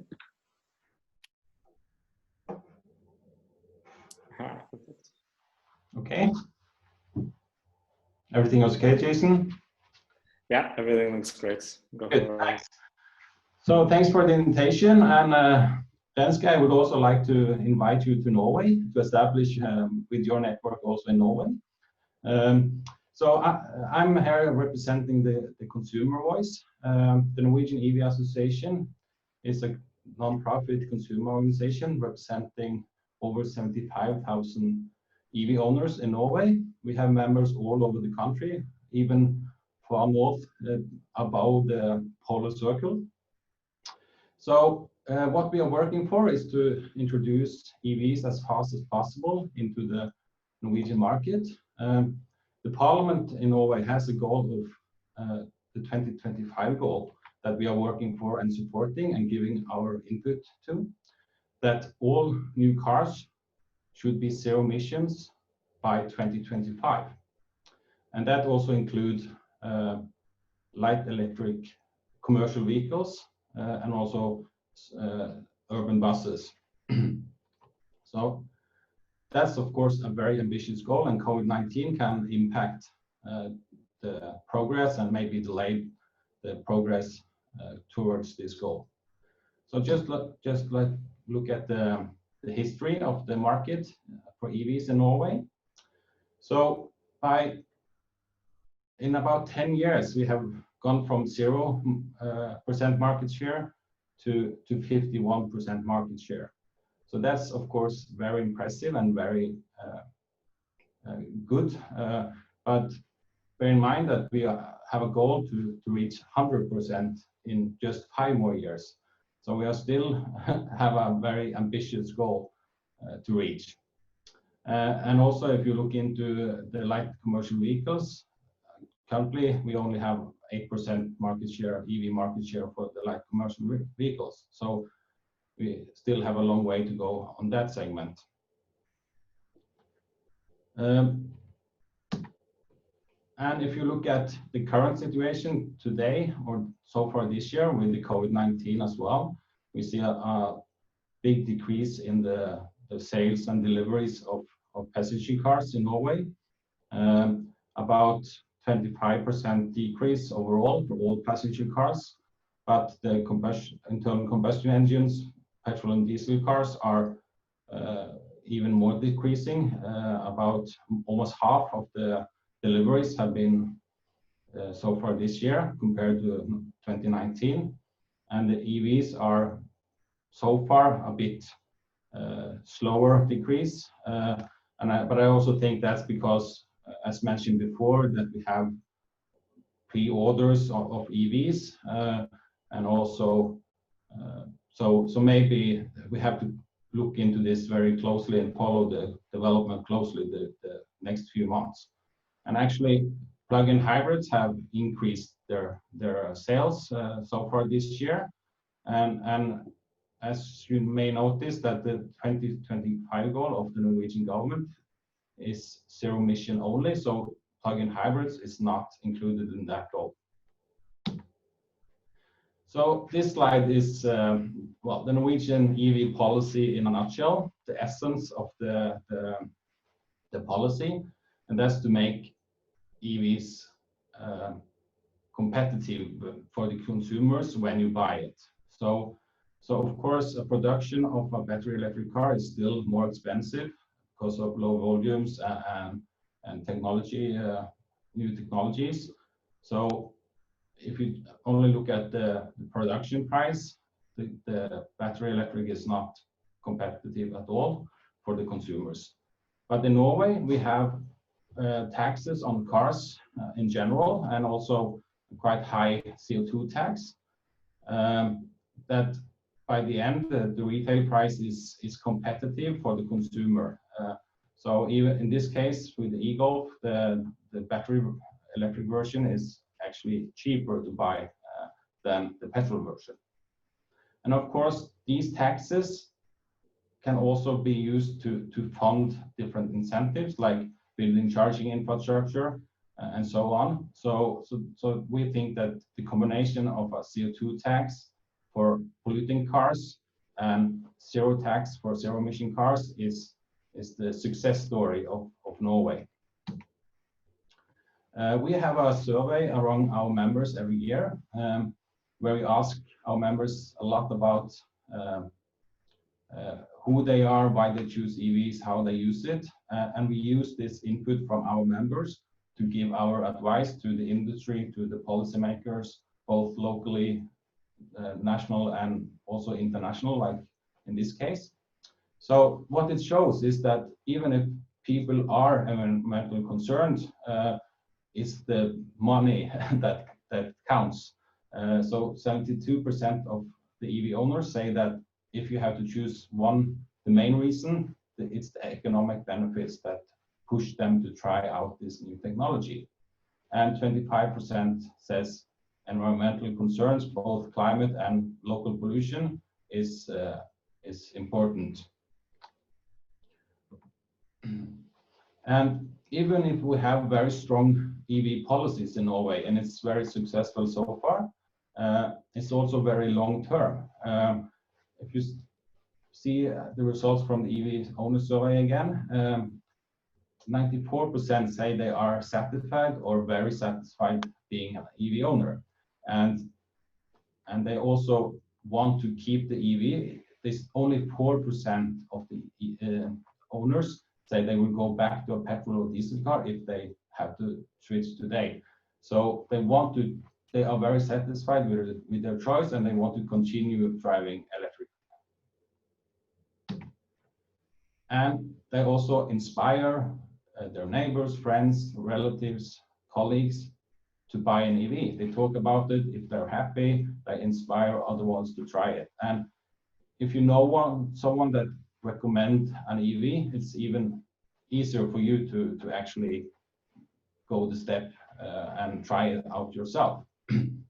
F: Okay. Everything okay, Jason?
B: Yeah, everything looks great. Go
F: Good,
B: for
F: thanks. So thanks for the invitation. And Renske, I would also like to invite you to Norway to establish with your network also in Norway. So I'm here representing the consumer voice. The Norwegian EV Association is a non-profit consumer organization representing over 75,000 EV owners in Norway. We have members all over the country, even far north above the polar circle. So what we are working for is to introduce EVs as fast as possible into the Norwegian market. The Parliament in Norway has a goal of the 2025 goal that we are working for and supporting and giving our input to, that all new cars should be zero emissions by 2025. And that also includes light electric commercial vehicles and also urban buses. So that's of course a very ambitious goal, and COVID-19 can impact the progress and maybe delay the progress towards this goal. So just look at the history of the market for EVs in Norway. So in about 10 years, we have gone from 0% market share to 51% market share. So that's of course very impressive and very good. But bear in mind that we have a goal to reach 100% in just 5 more years. So we are still have a very ambitious goal to reach. And also, if you look into the light commercial vehicles, currently we only have 8% market share, EV market share for the light commercial vehicles. So we still have a long way to go on that segment. And if you look at the current situation today, or so far this year with the COVID-19 as well, we see a big decrease in the sales and deliveries of passenger cars in Norway. About 25% decrease overall for all passenger cars, but the internal combustion engines, petrol and diesel cars are even more decreasing. About almost half of the deliveries have been so far this year compared to 2019, and the EVs are so far a bit slower decrease. But I also think that's because, as mentioned before, that we have pre-orders of EVs, and also so maybe we have to look into this very closely and follow the development closely the next few months. And actually, plug-in hybrids have increased their sales so far this year, and as you may notice that the 2025 goal of the Norwegian government is zero emission only, so plug-in hybrids is not included in that goal. So this slide is well, the Norwegian EV policy in a nutshell, the essence of the policy, and that's to make EVs competitive for the consumers when you buy it. So of course, a production of a battery electric car is still more expensive because of low volumes and technology, new technologies. So if you only look at the production price, the battery electric is not competitive at all for the consumers. But in Norway, we have taxes on cars in general, and also quite high CO2 tax, that by the end, the retail price is competitive for the consumer. So even in this case, with the e-Golf, the battery electric version is actually cheaper to buy than the petrol version. And of course, these taxes can also be used to fund different incentives, like building charging infrastructure and so on. So we think that the combination of a CO2 tax for polluting cars and zero tax for zero emission cars is the success story of Norway. We have a survey among our members every year, where we ask our members a lot about who they are, why they choose EVs, how they use it, and we use this input from our members to give our advice to the industry, to the policymakers, both locally, national, and also international, like in this case. So what it shows is that even if people are environmentally concerned, it's the money that counts. So 72% of the EV owners say that if you have to choose one, the main reason, it's the economic benefits that push them to try out this new technology. And 25% says environmental concerns, both climate and local pollution, is important. And even if we have very strong EV policies in Norway, and it's very successful so far, it's also very long term. If you see the results from the EV owner survey again, 94% say they are satisfied or very satisfied being an EV owner, and they also want to keep the EV. There's only 4% of the owners say they will go back to a petrol or diesel car if they have to switch today. So they are very satisfied with their choice, and they want to continue driving electric. And they also inspire their neighbors, friends, relatives, colleagues to buy an EV. They talk about it. If they're happy, they inspire other ones to try it. And if you know someone that recommend an EV, it's even easier for you to actually go the step and try it out yourself. And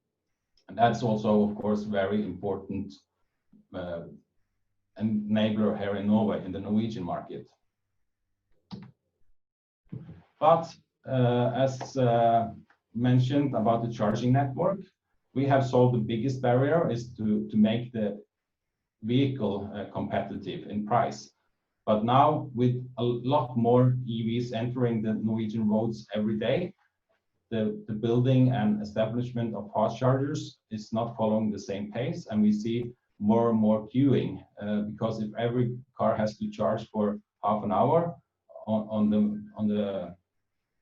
F: that's also, of course, very important enabler here in Norway, in the Norwegian market. But as mentioned about the charging network, we have solved the biggest barrier is to make the vehicle competitive in price. But now with a lot more EVs entering the Norwegian roads every day, the building and establishment of fast chargers is not following the same pace, and we see more and more queuing because if every car has to charge for half an hour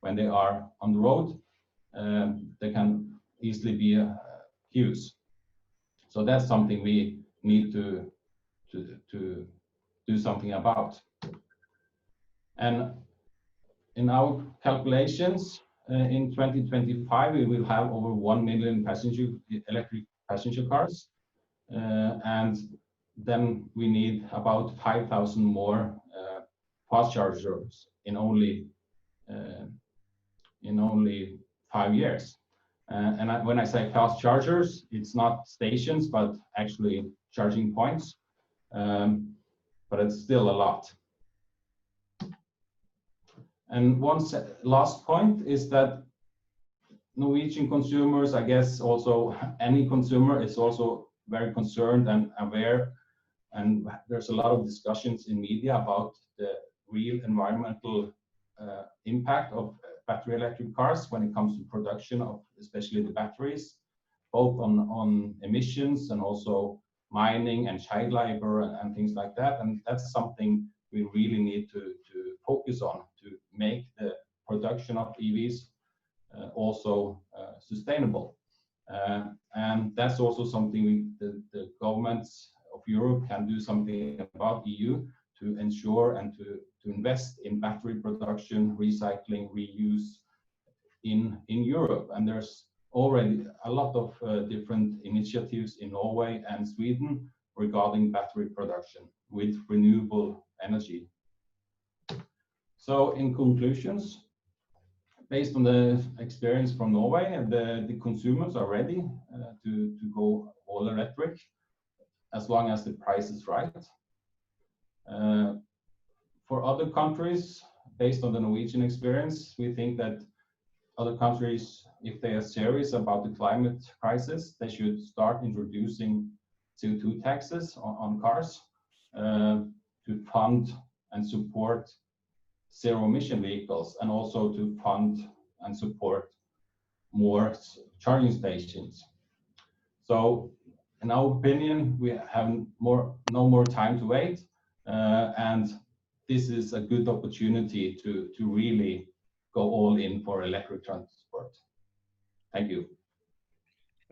F: when they are on the road, there can easily be queues. So that's something we need to do something about. And in our calculations, in 2025, we will have over 1 million electric passenger cars. And then we need about 5,000 more fast chargers in only 5 years. And when I say fast chargers, it's not stations, but actually charging points. But it's still a lot. And one last point is that Norwegian consumers, I guess also any consumer, is also very concerned and aware. And there's a lot of discussions in media about the real environmental impact of battery electric cars when it comes to production of especially the batteries, both on emissions and also mining and child labor and things like that. And that's something we really need to focus on to make the production of EVs also sustainable. And that's also something the governments of Europe can do something about, EU, to ensure and to invest in battery production, recycling, reuse in Europe. And there's already a lot of different initiatives in Norway and Sweden regarding battery production with renewable energy. So in conclusions, based on the experience from Norway, the consumers are ready to go all electric as long as the price is right. For other countries, based on the Norwegian experience, we think that other countries, if they are serious about the climate crisis, they should start introducing CO2 taxes on cars to fund and support zero-emission vehicles, and also to fund and support more charging stations. So, in our opinion, we have no more time to wait, and this is a good opportunity to really go all in for electric transport. Thank you.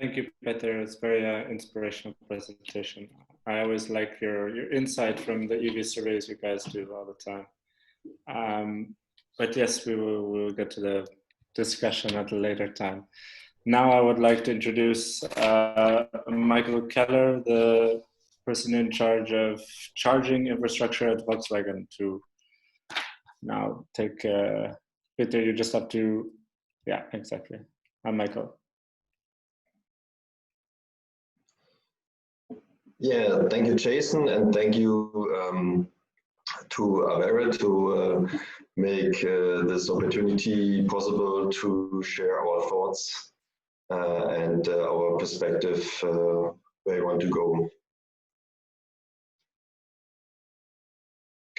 B: Thank you, Peter. It's very inspirational presentation. I always like your insight from the EV surveys you guys do all the time. But yes, we will get to the discussion at a later time. Now I would like to introduce Michael Keller, the person in charge of charging infrastructure at Volkswagen, to now take, Peter, you just have to, yeah, exactly. I'm Michael.
G: Yeah, thank you, Jason, and thank you to Avera to make this opportunity possible to share our thoughts and our perspective where we want to go.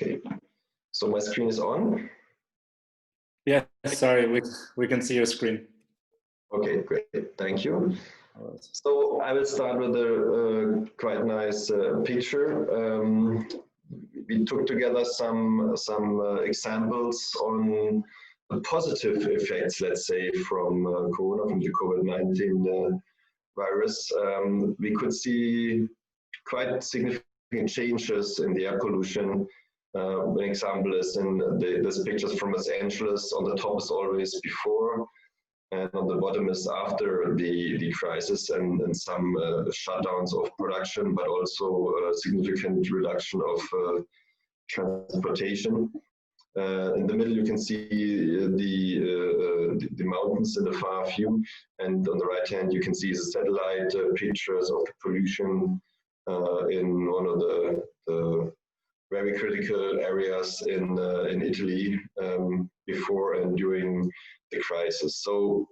G: Okay, so my screen is on.
B: Yeah, sorry, we can see your screen.
G: Okay, great, thank you. So I will start with a quite nice picture. We took together some examples on the positive effects, let's say, from Corona, from the COVID-19 virus. We could see quite significant changes in the air pollution An example is in this pictures from Los Angeles. On the top is always before, and on the bottom is after the crisis and some shutdowns of production, but also a significant reduction of transportation. In the middle, you can see the mountains in the far view, and on the right hand, you can see the satellite pictures of the pollution in one of the very critical areas in Italy before and during the crisis. So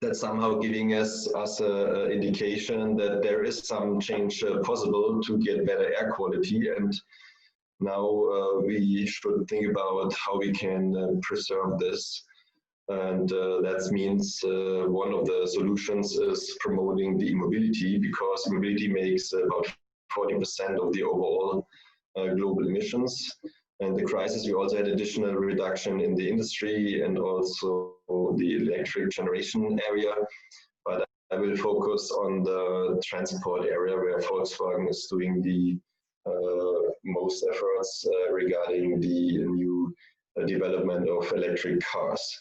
G: that's somehow giving us an indication that there is some change possible to get better air quality, and now we should think about how we can preserve this. And that means one of the solutions is promoting the e-mobility, because mobility makes about 40% of the overall global emissions. And the crisis, we also had additional reduction in the industry and also the electric generation area. But I will focus on the transport area, where Volkswagen is doing the most efforts regarding the new development of electric cars.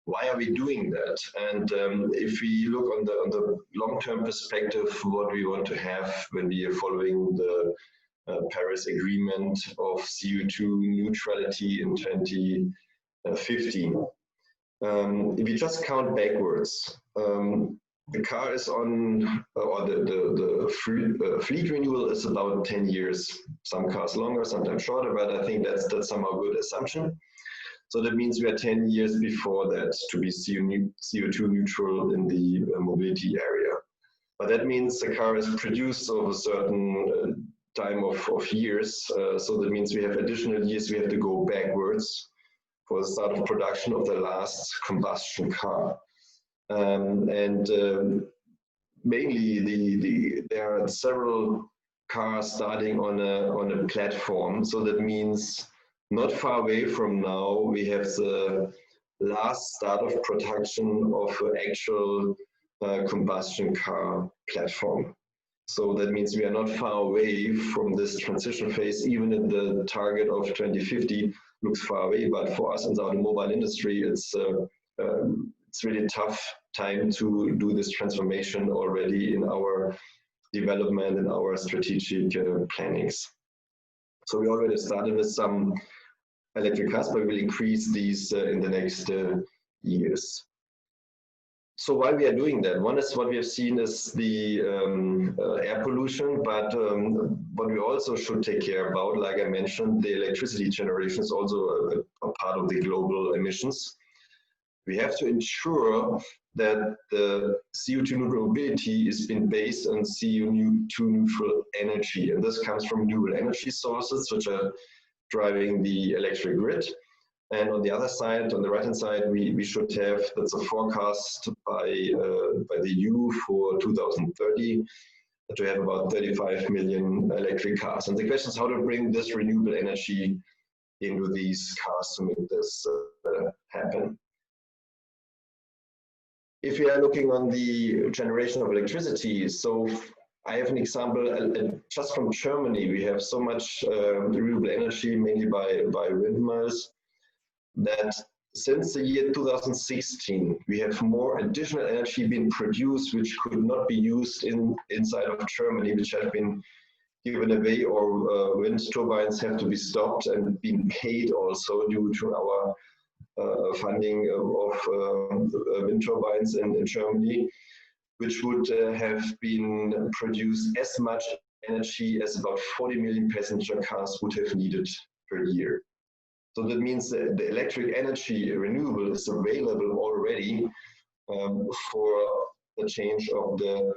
G: Why are we doing that? And if we look on the long-term perspective, what we want to have when we are following the Paris Agreement of CO2 neutrality in 2050. If you just count backwards, the car is on, or the fleet renewal is about 10 years. Some cars longer, sometimes shorter, but I think that's somehow a good assumption. So that means we are 10 years before that to be CO2 neutral in the mobility area. But that means the car is produced over a certain time of years. So that means we have additional years we have to go backwards for the start of production of the last combustion car. Mainly there are several cars starting on a platform. So that means not far away from now, we have the last start of production of an actual combustion car platform. So that means we are not far away from this transition phase, even if the target of 2050 looks far away. But for us in the automobile industry, it's really tough time to do this transformation already in our development and our strategic plannings. So we already started with some electric cars, but we will increase these in the next years. So why we are doing that? One is what we have seen is the air pollution, but what we also should take care about, like I mentioned, the electricity generation is also a part of the global emissions. We have to ensure that the CO2 neutral mobility is being based on CO2 neutral energy, and this comes from renewable energy sources, which are driving the electric grid. And on the other side, on the right-hand side, we should have, that's a forecast by the EU for 2030, to have about 35 million electric cars. And the question is how to bring this renewable energy into these cars to make this happen. If we are looking on the generation of electricity, so I have an example just from Germany. We have so much renewable energy, mainly by windmills, that since the year 2016, we have more additional energy being produced, which could not be used inside of Germany, which have been given away, or wind turbines have to be stopped and been paid also due to our funding of wind turbines in Germany, which would have been produced as much energy as about 40 million passenger cars would have needed per year. So that means that the electric energy renewable is available already for the change of the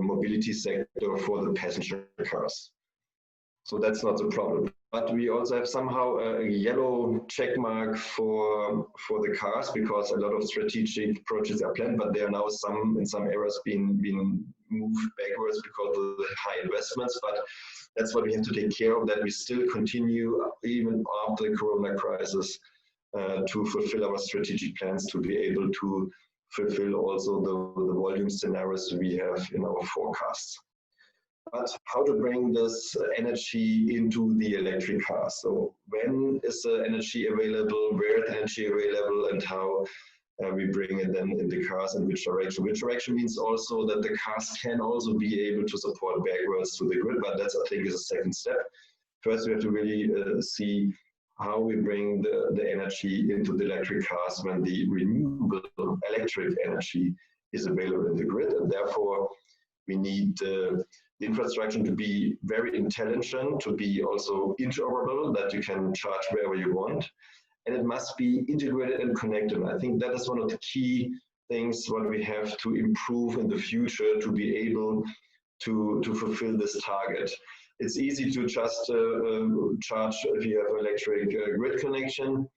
G: mobility sector for the passenger cars. So that's not the problem. But we also have somehow a yellow check mark for the cars, because a lot of strategic projects are planned, but there are now in some areas being moved backwards because of the high investments. But that's what we have to take care of, that we still continue even after the Corona crisis to fulfill our strategic plans, to be able to fulfill also the volume scenarios we have in our forecasts. but how to bring this energy into the electric car. So when is the energy available, where is the energy available, and how we bring it then in the cars, and which direction. Which direction means also that the cars can also be able to support backwards to the grid, but that's, I think, is a second step. First, we have to really see how we bring the energy into the electric cars when the renewable electric energy is available in the grid, and therefore we need the infrastructure to be very intelligent, to be also interoperable, that you can charge wherever you want, and it must be integrated and connected. I think that is one of the key things what we have to improve in the future to be able to fulfill this target. It's easy to just charge if you have electric grid connection,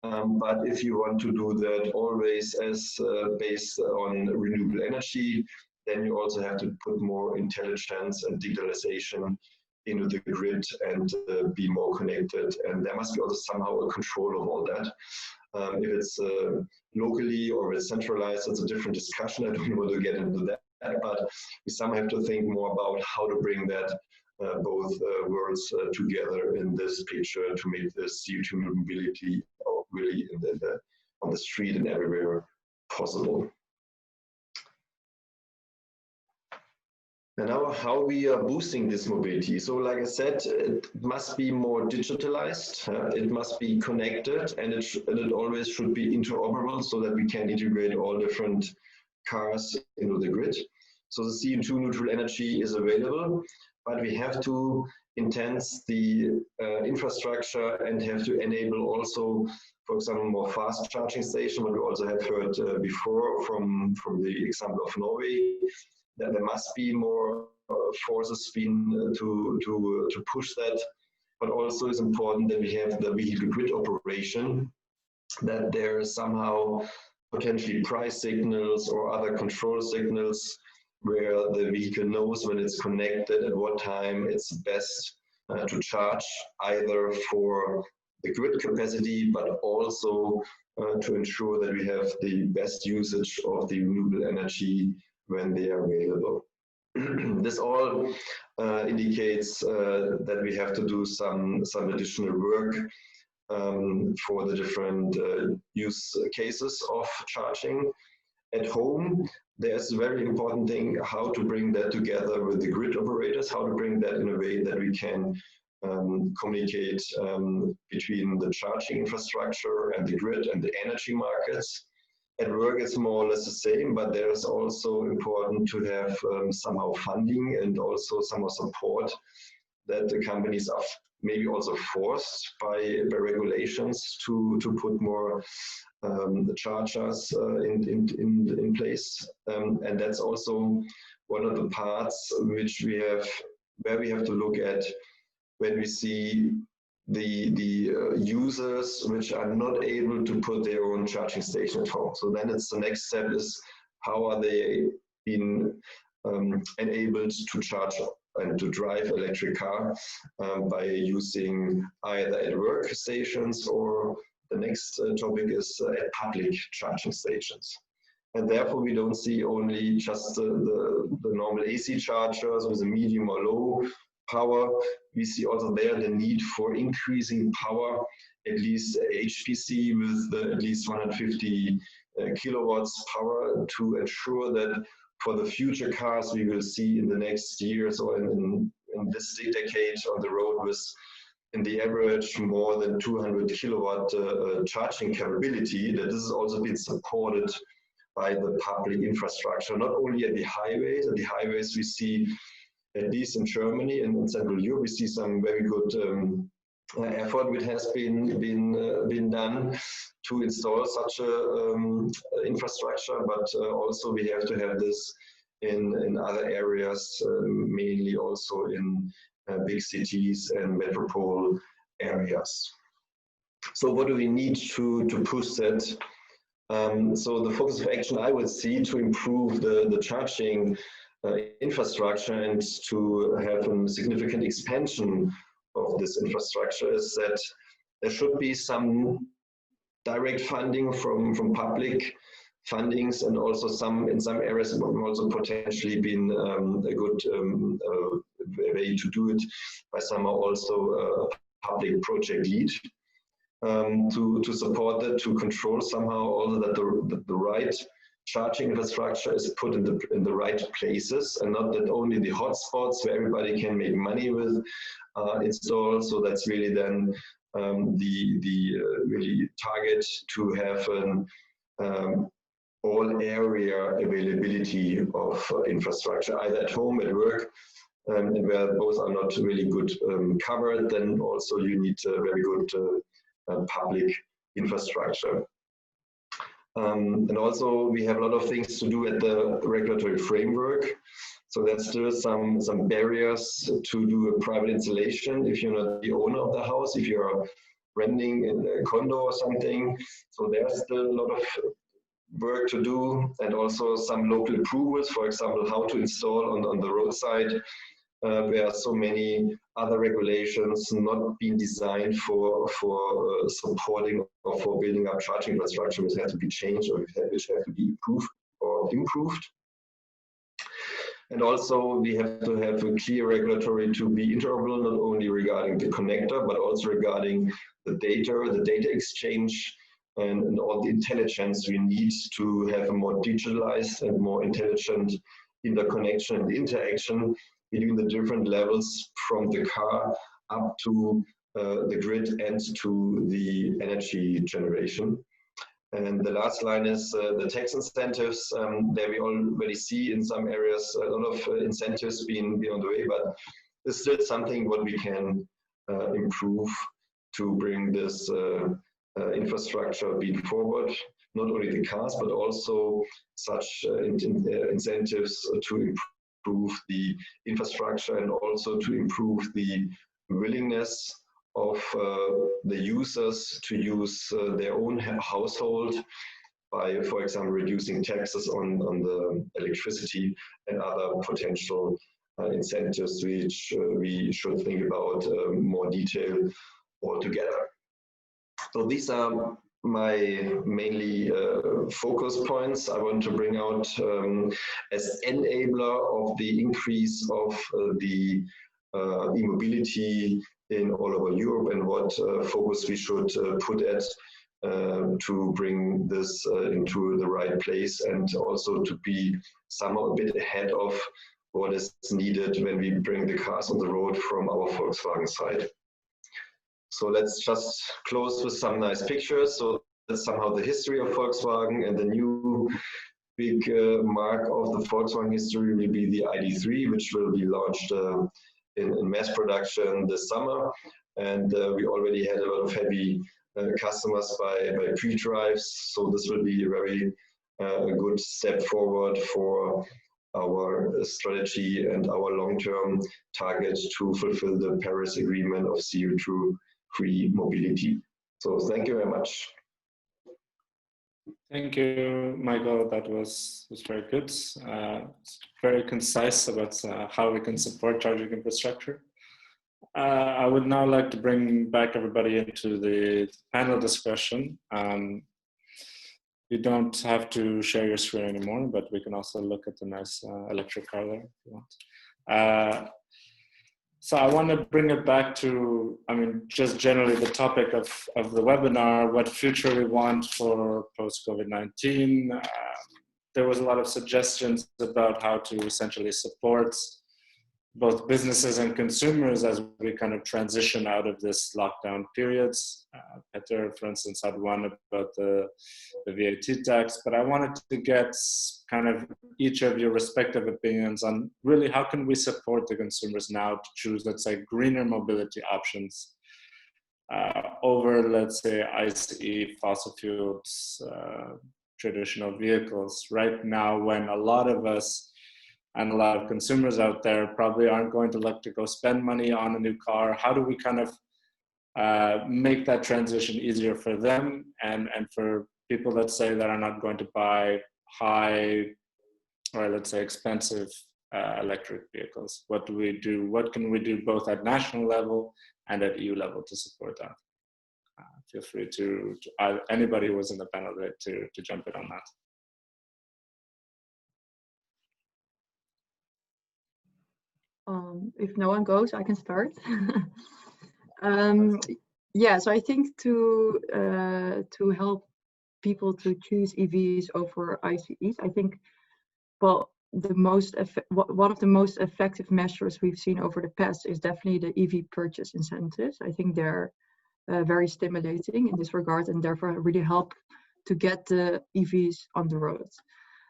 G: but if you want to do that always as based on renewable energy, then you also have to put more intelligence and digitalization into the grid and be more connected. And there must be also somehow a control of all that. If it's locally or it's centralized, it's a different discussion. I don't want to get into that, but we somehow have to think more about how to bring that both worlds together in this picture to make this CO2 mobility really on the street and everywhere possible. And now how we are boosting this mobility. So like I said, it must be more digitalized, it must be connected, and it always should be interoperable so that we can integrate all different cars into the grid. So the CO2 neutral energy is available, but we have to enhance the infrastructure and have to enable also, for example, more fast charging station, what we also have heard before from the example of Norway, that there must be more forces being to push that, but also it's important that we have the vehicle grid operation, that there is somehow potentially price signals or other control signals where the vehicle knows when it's connected at what time it's best to charge, either for the grid capacity, but also to ensure that we have the best usage of the renewable energy when they are available. This all indicates that we have to do some additional work for the different use cases of charging. At home, there's a very important thing how to bring that together with the grid operators, how to bring that in a way that we can communicate between the charging infrastructure and the grid and the energy markets. At work, it's more or less the same, but there's also important to have somehow funding and also somehow support that the companies are maybe also forced by regulations to put more chargers in place. And that's also one of the parts which we have, where we have to look at when we see the users which are not able to put their own charging station at home. So then it's the next step is how are they being enabled to charge and to drive electric car by using either at work stations, or the next topic is at public charging stations. And therefore we don't see only just the normal AC chargers with a medium or low power. We see also there the need for increasing power, at least HPC with at least 150 kilowatts power, to ensure that for the future cars we will see in the next years or in this decade on the road with in the average more than 200 kilowatt charging capability, that this has also been supported by the public infrastructure, not only at the highways. At the highways we see, at least in Germany and in Central Europe, we see some very good effort which has been done to install such a infrastructure, but also we have to have this in other areas, mainly also in big cities and metropole areas. So what do we need to push that? So the focus of action I would see to improve the charging infrastructure and to have a significant expansion of this infrastructure is that there should be some direct funding from public fundings, and also in some areas also potentially been a good way to do it by somehow also a public project lead to support that, to control somehow also that the right charging infrastructure is put in the right places, and not that only the hotspots where everybody can make money with installed. So that's really then the really target to have an all area availability of infrastructure, either at home, at work, and where both are not really good covered, then also you need a very good public infrastructure. And also we have a lot of things to do at the regulatory framework. So there's still some barriers to do a private installation if you're not the owner of the house, if you're renting in a condo or something. So there's still a lot of work to do, and also some local approvals, for example, how to install on the roadside, where so many other regulations not being designed for supporting or for building up charging infrastructure, which have to be changed or which have to be improved. And also we have to have a clear regulatory to be interoperable, not only regarding the connector, but also regarding the data exchange, and all the intelligence we need to have a more digitalized and more intelligent interconnection and interaction between the different levels from the car up to the grid and to the energy generation. And the last line is the tax incentives. There we already see in some areas a lot of incentives being on the way, but it's still something what we can improve to bring this infrastructure being forward, not only the cars, but also such incentives to improve the infrastructure, and also to improve the willingness of the users to use their own household by, for example, reducing taxes on the electricity and other potential incentives which we should think about more detail altogether. So these are my mainly focus points I want to bring out as enabler of the increase of the e-mobility in all over Europe, and what focus we should put at to bring this into the right place, and also to be somehow a bit ahead of what is needed when we bring the cars on the road from our Volkswagen side. So let's just close with some nice pictures. So that's somehow the history of Volkswagen, and the new big mark of the Volkswagen history will be the ID.3, which will be launched in mass production this summer. And we already had a lot of heavy customers by pre-drives. So this will be a very good step forward for our strategy and our long-term target to fulfill the Paris Agreement of CO2-free mobility. So thank you very much.
B: Thank you, Michael. That was very good. It's very concise about how we can support charging infrastructure. I would now like to bring back everybody into the panel discussion. You don't have to share your screen anymore, but we can also look at the nice electric car there if you want. So I want to bring it back to, just generally the topic of the webinar, what future we want for post-COVID-19. There was a lot of suggestions about how to essentially support both businesses and consumers as we kind of transition out of this lockdown periods. Peter, for instance, had one about the VAT tax, but I wanted to get kind of each of your respective opinions on really how can we support the consumers now to choose, let's say, greener mobility options over, let's say, ICE, fossil fuels, traditional vehicles right now, when a lot of us and a lot of consumers out there probably aren't going to look to go spend money on a new car. How do we kind of make that transition easier for them and for people, let's say, that are not going to buy high or, let's say, expensive electric vehicles? What do we do? What can we do both at national level and at EU level to support that? Feel free to anybody who was in the panel to jump in on that.
E: If no one goes, I can start. Yeah, so I think to help people to choose EVs over ICEs, I think, well, one of the most effective measures we've seen over the past is definitely the EV purchase incentives. I think they're very stimulating in this regard, and therefore really help to get the EVs on the road.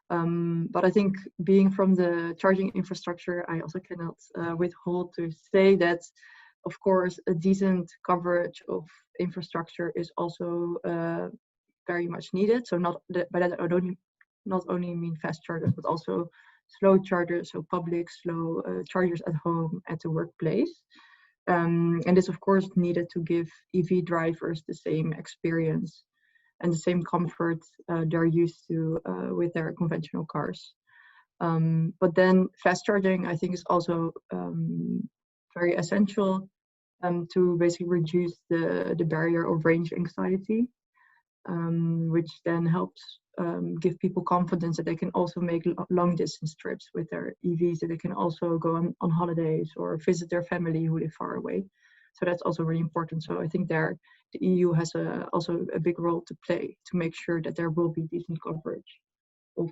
E: But I think, being from the charging infrastructure, I also cannot withhold to say that, of course, a decent coverage of infrastructure is also very much needed. So by that I don't not only mean fast chargers, but also slow chargers, so public slow chargers at home, at the workplace. And this, of course, needed to give EV drivers the same experience and the same comfort they're used to with their conventional cars. But then fast charging, I think, is also very essential to basically reduce the barrier of range anxiety, which then helps give people confidence that they can also make long distance trips with their EVs, that they can also go on holidays or visit their family who live far away. So that's also really important. So I think the EU has also a big role to play to make sure that there will be decent coverage of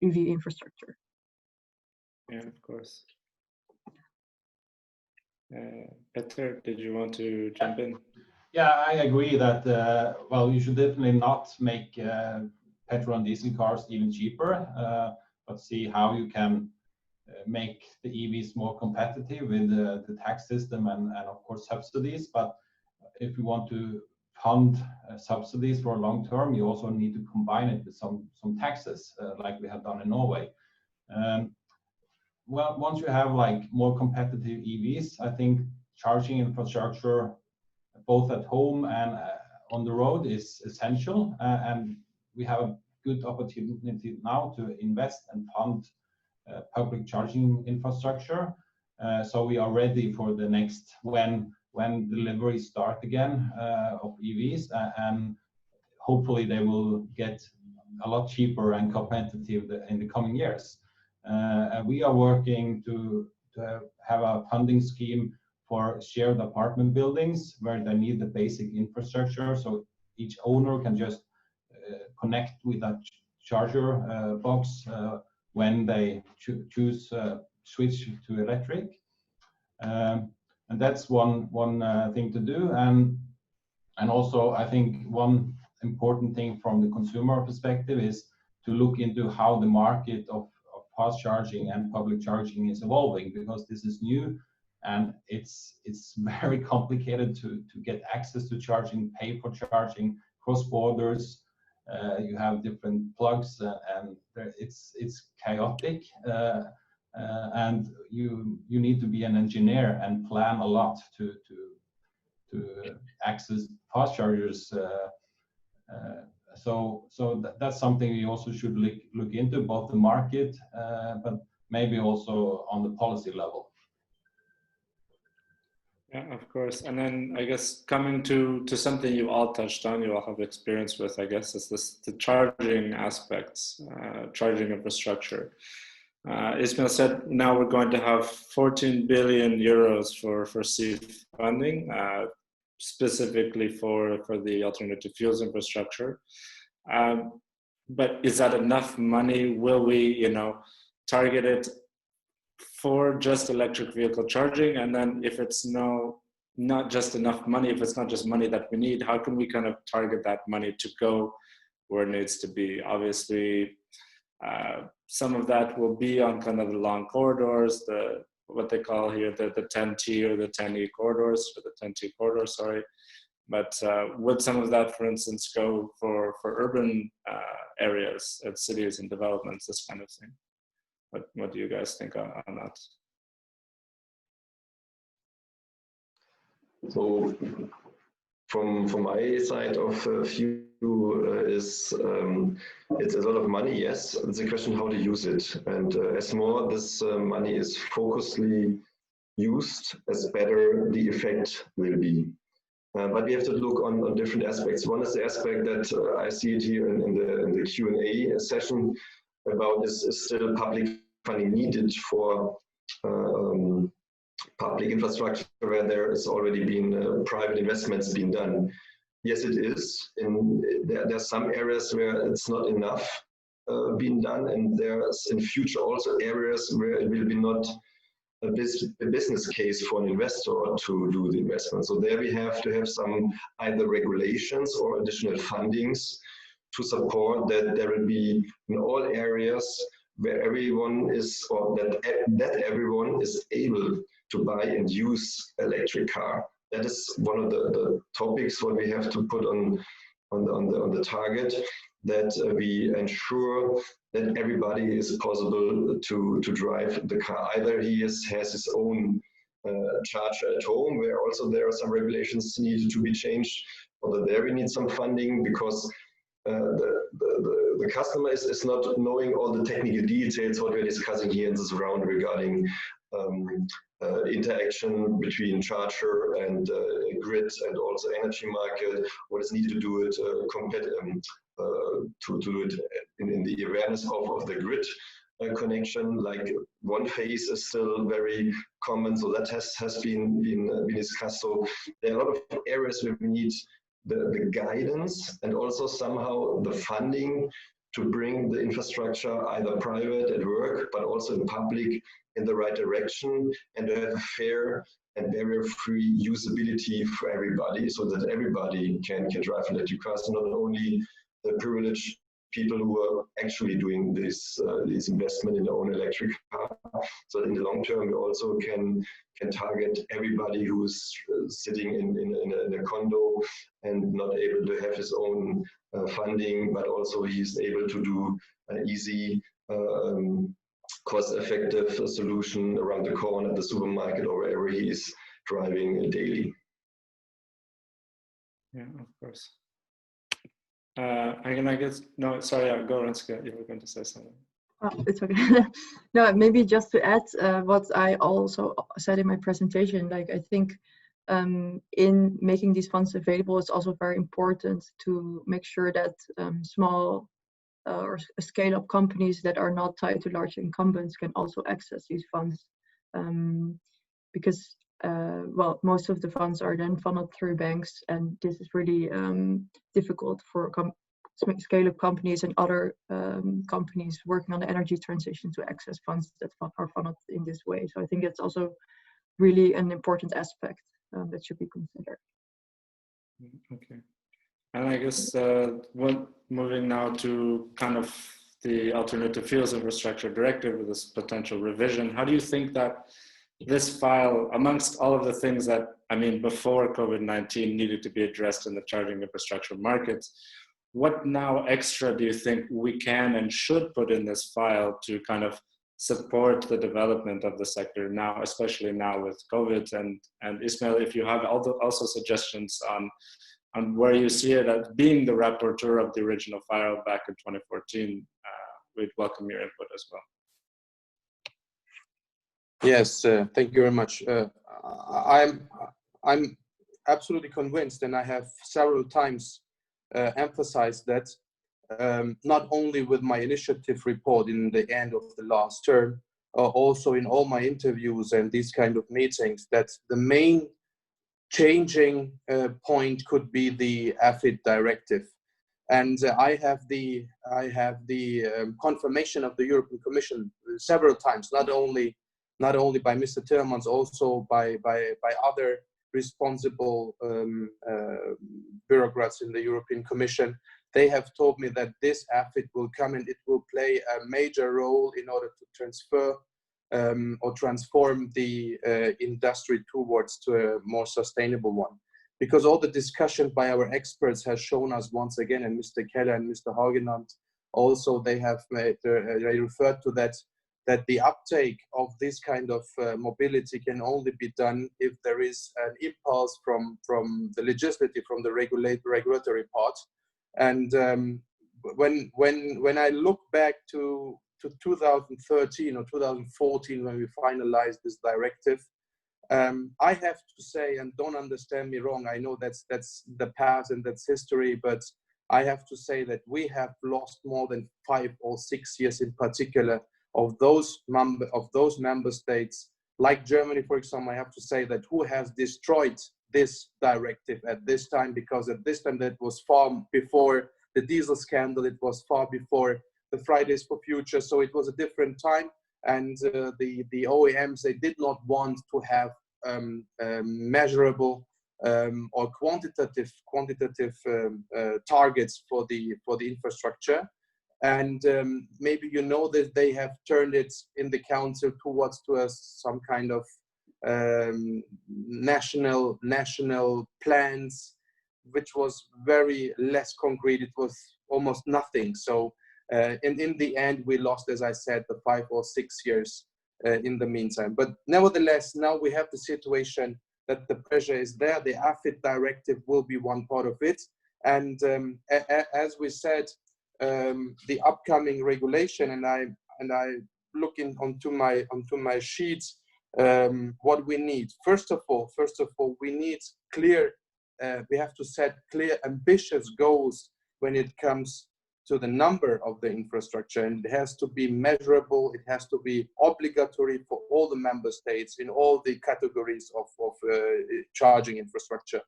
E: EV infrastructure.
B: Yeah, of course. Petter, did you want to jump in?
F: Yeah, I agree that, well, you should definitely not make petrol and diesel cars even cheaper, but see how you can make the EVs more competitive with the tax system and of course subsidies. But if you want to fund subsidies for a long term, you also need to combine it with some taxes, like we have done in Norway. Well, once you have like more competitive EVs, I think charging infrastructure both at home and on the road is essential, and we have a good opportunity now to invest and fund public charging infrastructure, so we are ready for the next when deliveries start again of EVs, and hopefully they will get a lot cheaper and competitive in the coming years. And we are working to have a funding scheme for shared apartment buildings where they need the basic infrastructure, so each owner can just connect with a charger box when they choose switch to electric, and that's one thing to do. And also I think one important thing from the consumer perspective is to look into how the market of fast charging and public charging is evolving, because this is new and it's very complicated to get access to charging, pay for charging, cross borders. You have different plugs and it's chaotic, and you need to be an engineer and plan a lot to access fast chargers. So that's something we also should look into, both the market, but maybe also on the policy level.
B: Yeah, of course. And then I guess coming to something you all touched on, you all have experience with, I guess, is the charging aspects, charging infrastructure. Ismail said now we're going to have 14 billion euros for CEF funding, specifically for the alternative fuels infrastructure. But is that enough money? Will we, target it for just electric vehicle charging? And then if it's not just enough money, if it's not just money that we need, how can we kind of target that money to go where it needs to be? Obviously, some of that will be on kind of the long corridors, what they call here the 10T or the 10E corridors, or the 10T corridor, sorry. But would some of that, for instance, go for urban areas at cities and developments, this kind of thing? What do you guys think on that?
G: So from my side of view is it's a lot of money, yes. It's a question how to use it. And as more this money is focusedly used, as better the effect will be. But we have to look on different aspects. One is the aspect that I see it here in the Q&A session about is still public funding needed for public infrastructure where there has already been private investments being done. Yes, it is. There are some areas where it's not enough being done, and there's in future also areas where it will be not a business case for an investor to do the investment. So there we have to have some either regulations or additional fundings to support that there will be in all areas where everyone is, or that everyone is able to buy and use electric car. That is one of the topics what we have to put on the target, that we ensure that everybody is possible to drive the car. Either he has his own charger at home, where also there are some regulations needed to be changed, or there we need some funding, because the customer is not knowing all the technical details what we're discussing here in this round regarding interaction between charger and grid, and also energy market, what is needed to do it to do it in the awareness of the grid connection. Like one phase is still very common, so that has been discussed. So there are a lot of areas where we need the guidance and also somehow the funding to bring the infrastructure, either private at work, but also in public, in the right direction, and to have a fair and barrier-free usability for everybody, so that everybody can drive electric cars, not only the privileged people who are actually doing this investment in their own electric car. So in the long term, we also can target everybody who's sitting in a condo and not able to have his own funding, but also he's able to do an easy, cost-effective solution around the corner at the supermarket or wherever he is driving daily.
B: Yeah, of course. I guess, no, sorry, go Renske, you were going to say something.
E: Oh, it's okay. No, maybe just to add what I also said in my presentation, like I think in making these funds available, it's also very important to make sure that small or scale-up companies that are not tied to large incumbents can also access these funds, because well, most of the funds are then funneled through banks, and this is really difficult for scale-up companies and other companies working on the energy transition to access funds that are funneled in this way. So I think it's also really an important aspect that should be considered.
B: Okay. And I guess moving now to kind of the Alternative Fuels Infrastructure Directive with this potential revision, how do you think that this file, amongst all of the things that, I mean, before COVID-19 needed to be addressed in the charging infrastructure markets, what now extra do you think we can and should put in this file to kind of support the development of the sector now, especially now with COVID? And Ismail, if you have also suggestions on where you see it as being the rapporteur of the original file back in 2014, we'd welcome your input as well.
D: Yes, thank you very much. I'm absolutely convinced, and I have several times emphasized that, not only with my initiative report in the end of the last term, also in all my interviews and these kind of meetings, that the main changing point could be the AFID directive. And I have the confirmation of the European Commission several times, not only by Mr. Timmermans, also by other responsible bureaucrats in the European Commission. They have told me that this AFID will come and it will play a major role in order to transfer or transform the industry towards to a more sustainable one. Because all the discussion by our experts has shown us once again, and Mr. Keller and Mr. Haugneland also, they have made, they referred to that the uptake of this kind of mobility can only be done if there is an impulse from the legislative, from the regulatory part. And when I look back to 2013 or 2014, when we finalized this directive, I have to say, and don't understand me wrong, I know that's the past and that's history, but I have to say that we have lost more than 5 or 6 years in particular of those member states like Germany, for example, I have to say that who has destroyed this directive at this time, because at this time that was far before the diesel scandal, it was far before the Fridays for Future, so it was a different time, and the OEMs, they did not want to have measurable or quantitative targets for the infrastructure. And maybe you know that they have turned it in the council towards some kind of national plans, which was very less concrete. It was almost nothing. So in the end, we lost, as I said, the 5 or 6 years in the meantime. But nevertheless, now we have the situation that the pressure is there. The AFID directive will be one part of it. And as we said, the upcoming regulation, and I looking onto my sheets, what we need. First of all, we need clear. We have to set clear, ambitious goals when it comes to the number of the infrastructure, and it has to be measurable. It has to be obligatory for all the member states in all the categories of charging infrastructure.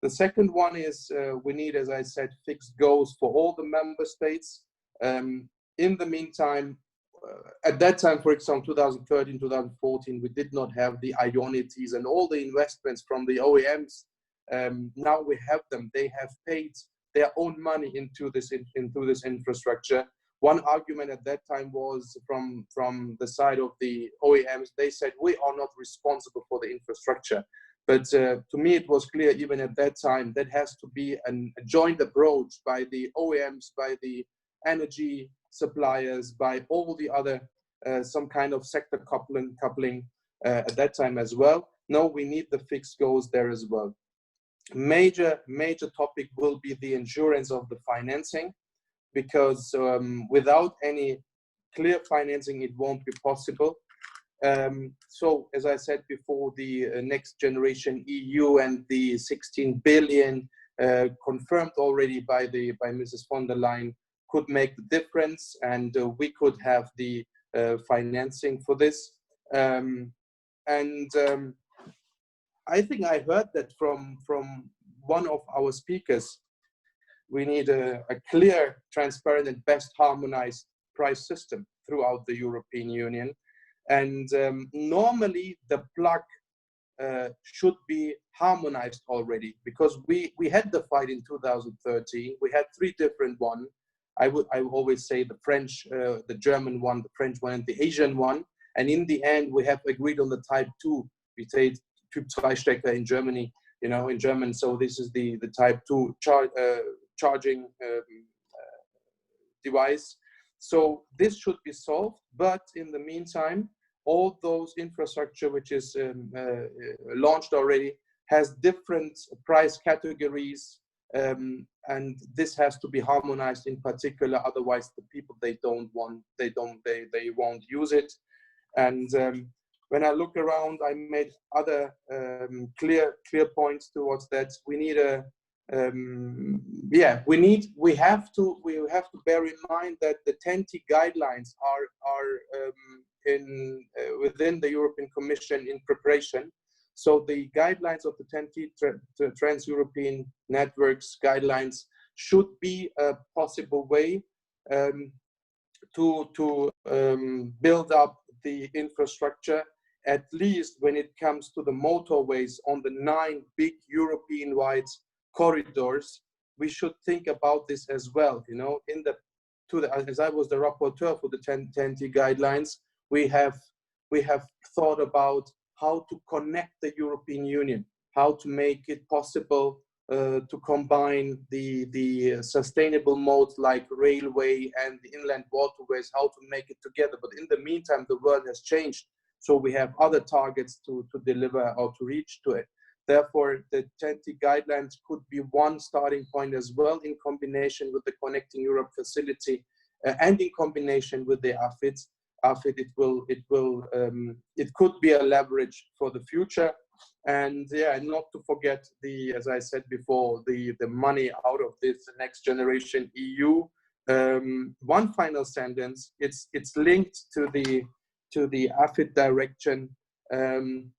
D: The second one is we need, as I said, fixed goals for all the member states. In the meantime, at that time, for example, 2013, 2014, we did not have the IONITIs and all the investments from the OEMs. Now we have them. They have paid their own money into this infrastructure. One argument at that time was from the side of the OEMs. They said, we are not responsible for the infrastructure. But to me, it was clear even at that time that has to be a joint approach by the OEMs, by the energy suppliers, by all the other some kind of sector coupling at that time as well. No, we need the fixed goals there as well. Major topic will be the insurance of the financing, because without any clear financing, it won't be possible. So, as I said before, the next generation EU and the 16 billion confirmed already by Mrs. von der Leyen could make the difference, and we could have the financing for this. I think I heard that from one of our speakers. We need a clear, transparent, and best harmonized price system throughout the European Union. And normally the plug should be harmonized already, because we had the fight in 2013. We had 3 different ones. I would always say the French, the German one, the French one, and the Asian one. And in the end, we have agreed on the Type 2. We say Typ 2 Stecker in Germany, in German. So this is the Type 2 charging device. So this should be solved. But in the meantime, all those infrastructure which is launched already has different price categories, and this has to be harmonized in particular. Otherwise, the people they won't use it. And when I look around, I made other clear points towards that. We need we have to bear in mind that the 10T guidelines are within the European Commission in preparation. So the guidelines of the 10T Trans-European Networks guidelines should be a possible way to build up the infrastructure, at least when it comes to the motorways on the 9 big European-wide corridors. We should think about this as well. As I was the rapporteur for the 10T guidelines, we have thought about how to connect the European Union, how to make it possible to combine the sustainable modes like railway and the inland waterways, how to make it together. But in the meantime, the world has changed. So we have other targets to deliver or to reach to it. Therefore, the 10T guidelines could be one starting point as well, in combination with the Connecting Europe facility and in combination with the AFID. It could be a leverage for the future. And not to forget as I said before, the money out of this next generation EU. One final sentence. It's linked to the AFID direction. In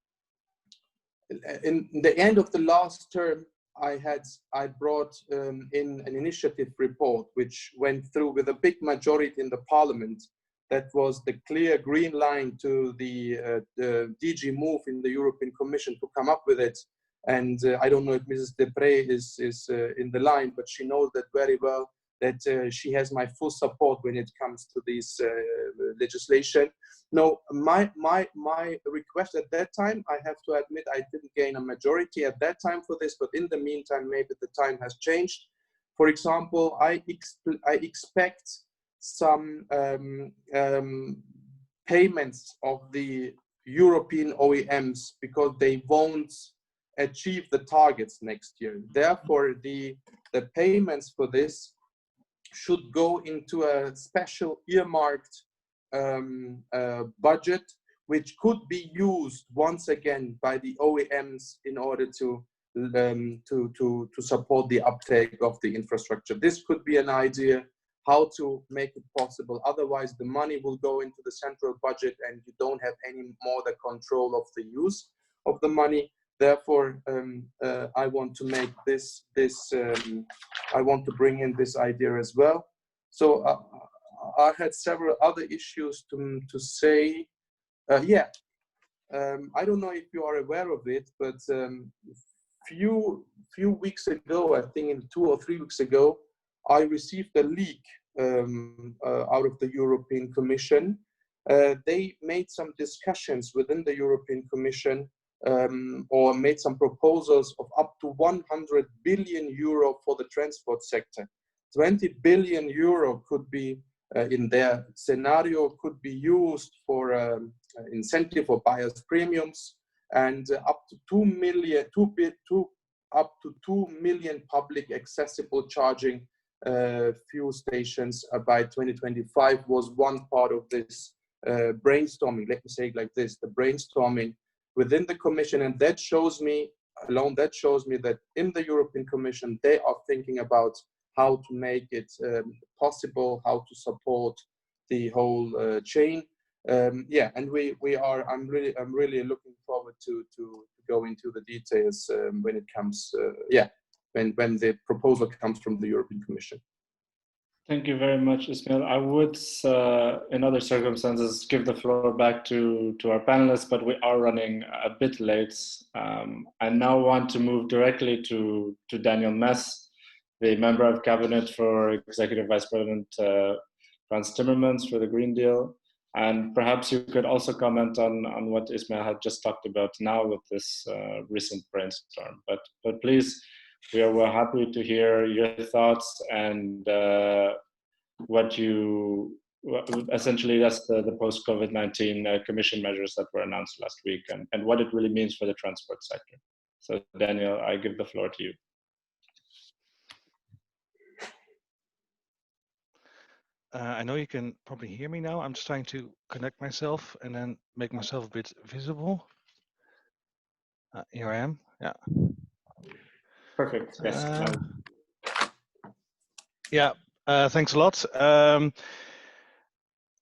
D: the end of the last term, I brought in an initiative report which went through with a big majority in the parliament. That was the clear green line to the DG Move in the European Commission to come up with it. And I don't know if Mrs. Depre is in the line, but she knows that very well, that she has my full support when it comes to this legislation. No, my request at that time, I have to admit, I didn't gain a majority at that time for this, but in the meantime, maybe the time has changed. For example, I expect some payments of the European OEMs because they won't achieve the targets next year. Therefore, the payments for this should go into a special earmarked budget, which could be used once again by the OEMs in order to support the uptake of the infrastructure. This could be an idea how to make it possible. Otherwise, the money will go into the central budget and you don't have any more the control of the use of the money. Therefore, I want to make I want to bring in this idea as well. So I had several other issues to say. I don't know if you are aware of it, but few weeks ago, I think in 2 or 3 weeks ago, I received a leak out of the European Commission. They made some discussions within the European Commission or made some proposals of up to 100 billion euro for the transport sector. 20 billion euro could be in their scenario could be used for incentive for buyers premiums, and up to 2 million public accessible charging fuel stations by 2025 was one part of this brainstorming. Let me say it like this: the brainstorming within the Commission, and that shows me that in the European Commission they are thinking about how to make it possible, how to support the whole chain. And I'm really looking forward to go into the details when it comes, when the proposal comes from the European Commission.
B: Thank you very much, Ismail. I would, in other circumstances, give the floor back to our panelists, but we are running a bit late. I now want to move directly to Daniel Mess, the Member of Cabinet for Executive Vice President Frans Timmermans for the Green Deal. And perhaps you could also comment on what Ismail had just talked about now with this recent brainstorm. But please, we're happy to hear your thoughts and essentially that's the post-COVID-19 Commission measures that were announced last week and what it really means for the transport sector. So Daniel, I give the floor to you.
H: I know you can probably hear me now. I'm just trying to connect myself and then make myself a bit visible. Here I am. Yeah.
B: Perfect. Yes.
H: Thanks a lot.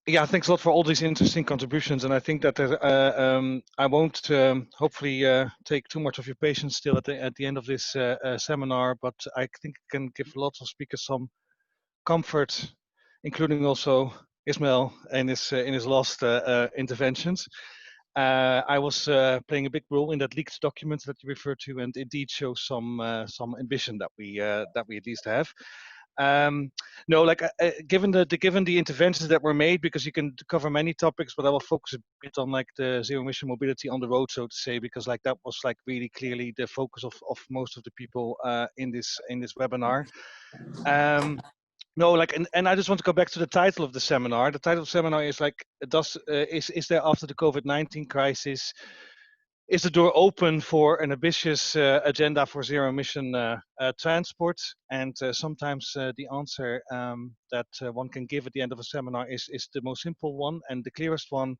H: Thanks a lot for all these interesting contributions. And I think that I won't hopefully take too much of your patience still at the end of this seminar, but I think I can give lots of speakers some comfort, including also Ismail in his last interventions. I was playing a big role in that leaked document that you referred to, and indeed shows some ambition that we at least have. Given the interventions that were made, because you can cover many topics, but I will focus a bit on like the zero-emission mobility on the road, so to say, because like that was like really clearly the focus of most of the people in this webinar. And I just want to go back to the title of the seminar. The title of the seminar is like, is there after the COVID-19 crisis, is the door open for an ambitious agenda for zero-emission transport? And sometimes the answer that one can give at the end of a seminar is the most simple one and the clearest one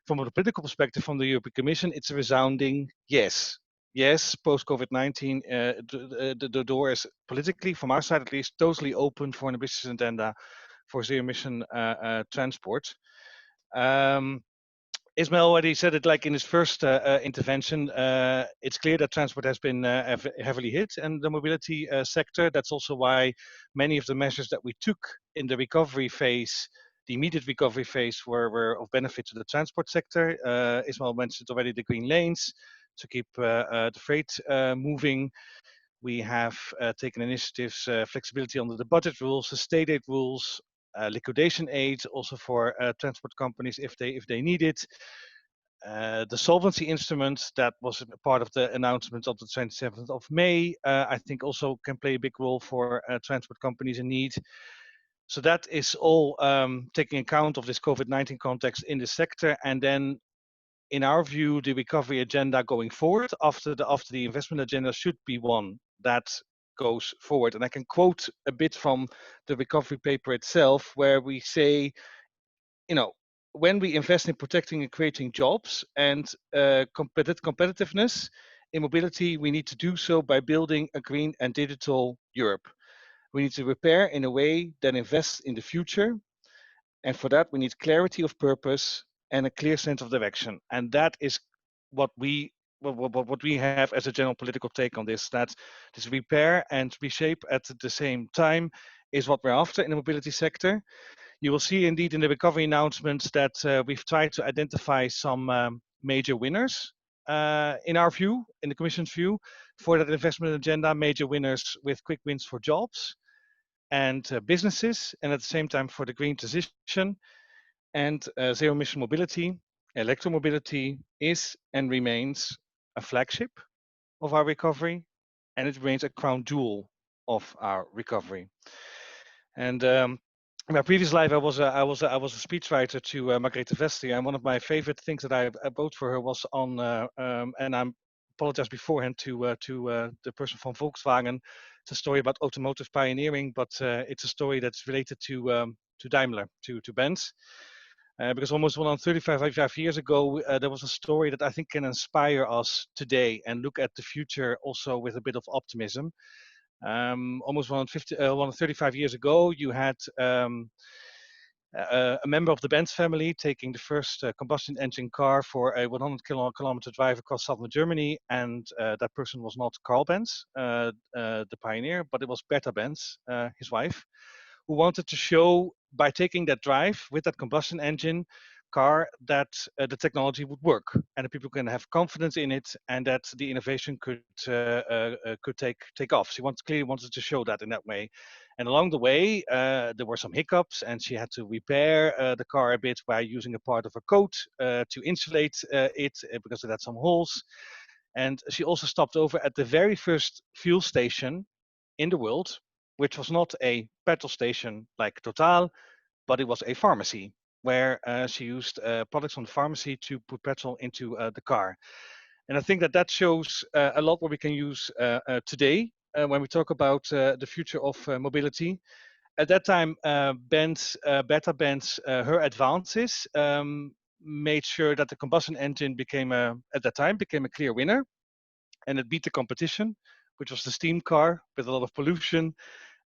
H: from a political perspective from the European Commission. It's a resounding yes. Yes, post-COVID-19, the door is politically, from our side at least, totally open for an ambitious agenda for zero-emission transport. Ismail already said it like in his first intervention. It's clear that transport has been heavily hit in the mobility sector. That's also why many of the measures that we took in the recovery phase, the immediate recovery phase, were of benefit to the transport sector. Ismail mentioned already the green lanes to keep the freight moving. We have taken initiatives, flexibility under the budget rules, the state aid rules, liquidation aid also for transport companies if they need it. The solvency instrument that was part of the announcement of the 27th of May, I think also can play a big role for transport companies in need. So that is all taking account of this COVID-19 context in the sector. And then in our view, the recovery agenda going forward after the investment agenda should be one that goes forward. And I can quote a bit from the recovery paper itself, where we say, when we invest in protecting and creating jobs and competitiveness in mobility, we need to do so by building a green and digital Europe. We need to repair in a way that invests in the future. And for that, we need clarity of purpose and a clear sense of direction. And that is what we have as a general political take on this, that this repair and reshape at the same time is what we're after in the mobility sector. You will see indeed in the recovery announcements that we've tried to identify some major winners in our view, in the Commission's view, for that investment agenda, major winners with quick wins for jobs and businesses, and at the same time for the green transition and zero-emission mobility. Electromobility is and remains a flagship of our recovery, and it remains a crown jewel of our recovery. And in my previous life, I was a speechwriter to Margrethe Vestager, and one of my favorite things that I wrote for her was on, and I apologize beforehand to the person from Volkswagen. It's a story about automotive pioneering, but it's a story that's related to Daimler, to Benz. Because almost 135 years ago, there was a story that I think can inspire us today and look at the future also with a bit of optimism. Almost 135 years ago, you had a member of the Benz family taking the first combustion engine car for a 100-kilometer drive across southern Germany, and that person was not Carl Benz, the pioneer, but it was Bertha Benz, his wife, who wanted to show by taking that drive with that combustion engine car that the technology would work and that people can have confidence in it and that the innovation could take off. She clearly wanted to show that in that way. And along the way, there were some hiccups, and she had to repair the car a bit by using a part of a coat to insulate it because it had some holes. And she also stopped over at the very first fuel station in the world, which was not a petrol station like Total, but it was a pharmacy where she used products from the pharmacy to put petrol into the car. And I think that shows a lot what we can use today when we talk about the future of mobility. At that time, Bertha Benz, her advances made sure that the combustion engine at that time became a clear winner, and it beat the competition, which was the steam car with a lot of pollution,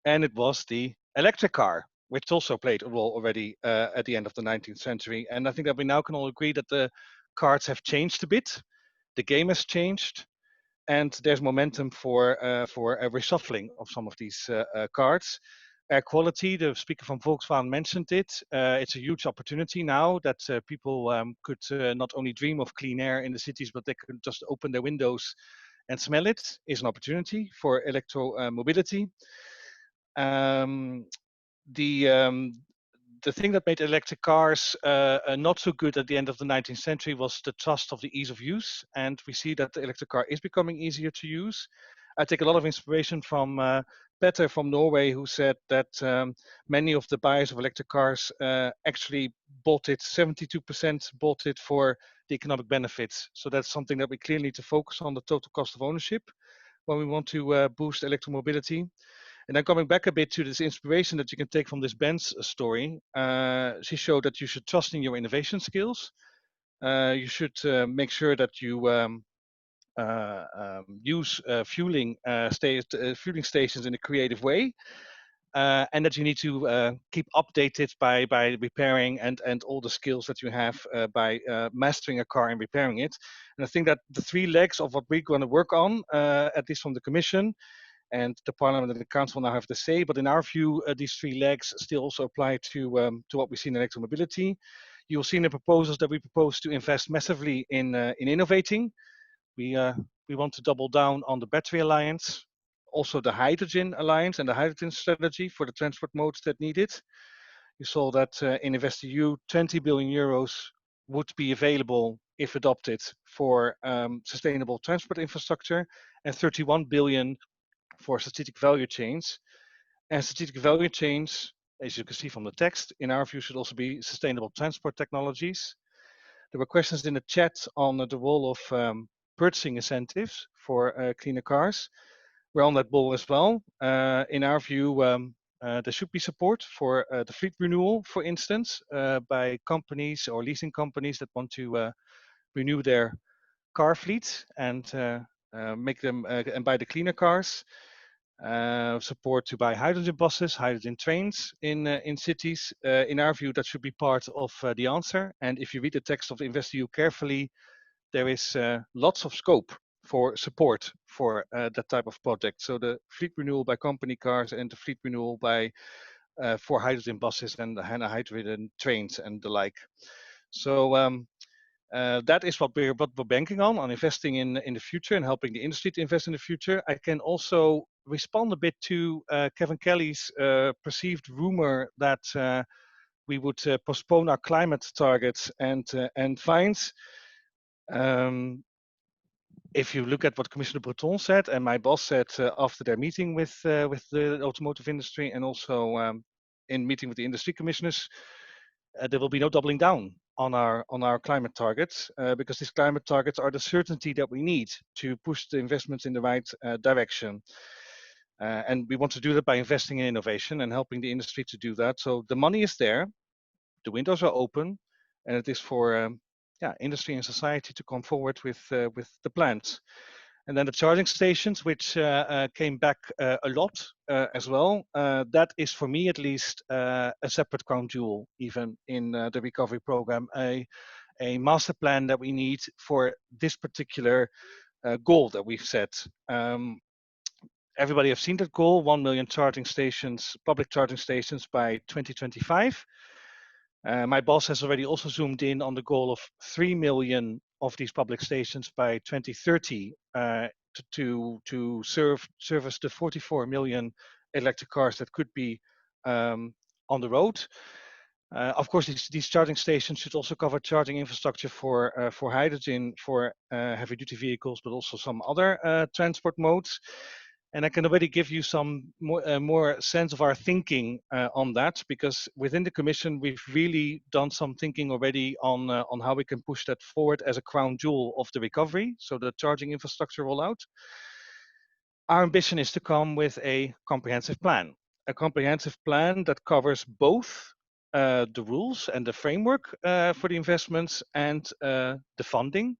H: and it was the electric car, which also played a role already at the end of the 19th century. And I think that we now can all agree that the cards have changed a bit, the game has changed, and there's momentum for a reshuffling of some of these cards. Air quality, the speaker from Volkswagen mentioned it. It's a huge opportunity now that people could not only dream of clean air in the cities, but they could just open their windows and smell it. Is an opportunity for electromobility. The thing that made electric cars not so good at the end of the 19th century was the trust of the ease of use. And we see that the electric car is becoming easier to use. I take a lot of inspiration from Petter from Norway, who said that many of the buyers of electric cars actually bought it, 72% bought it for the economic benefits. So that's something that we clearly need to focus on, the total cost of ownership, when we want to boost electromobility. And then coming back a bit to this inspiration that you can take from this Benz story, she showed that you should trust in your innovation skills. You should make sure that you use fueling stations in a creative way. and that you need to keep updated by repairing and all the skills that you have by mastering a car and repairing it. And I think that the three legs of what we're going to work on, at least from the Commission, and the Parliament and the Council now have to say, but in our view, these three legs still also apply to what we see in electromobility. You'll see in the proposals that we propose to invest massively in innovating. We want to double down on the battery alliance, also the hydrogen alliance and the hydrogen strategy for the transport modes that need it. You saw that in InvestEU, 20 billion euros would be available if adopted for sustainable transport infrastructure, and 31 billion for strategic value chains. And strategic value chains, as you can see from the text, in our view should also be sustainable transport technologies. There were questions in the chat on the role of purchasing incentives for cleaner cars. We're on that ball as well. In our view, there should be support for the fleet renewal, for instance, by companies or leasing companies that want to renew their car fleet and make them and buy the cleaner cars. Support to buy hydrogen buses, hydrogen trains in cities. In our view, that should be part of the answer. And if you read the text of InvestEU carefully, there is lots of scope for support for that type of project. So the fleet renewal by company cars and the fleet renewal by for hydrogen buses and hydrogen trains and the like. So that is what we're banking on investing in the future and helping the industry to invest in the future. I can also respond a bit to Kevin Kelly's perceived rumor that we would postpone our climate targets and fines. If you look at what Commissioner Breton said and my boss said after their meeting with the automotive industry and also in meeting with the industry commissioners, there will be no doubling down on our climate targets because these climate targets are the certainty that we need to push the investments in the right direction. And we want to do that by investing in innovation and helping the industry to do that. So the money is there, the windows are open, and it is for industry and society to come forward with the plans. And then the charging stations, which came back a lot as well, that is for me at least a separate crown jewel, even in the recovery program, a master plan that we need for this particular goal that we've set. Everybody have seen that goal, 1 million charging stations, public charging stations by 2025. My boss has already also zoomed in on the goal of 3 million of these public stations by 2030 to service the 44 million electric cars that could be on the road. Of course, these charging stations should also cover charging infrastructure for hydrogen for heavy-duty vehicles, but also some other transport modes. And I can already give you some more sense of our thinking on that, because within the Commission, we've really done some thinking already on how we can push that forward as a crown jewel of the recovery, so the charging infrastructure rollout. Our ambition is to come with a comprehensive plan that covers both the rules and the framework for the investments and the funding.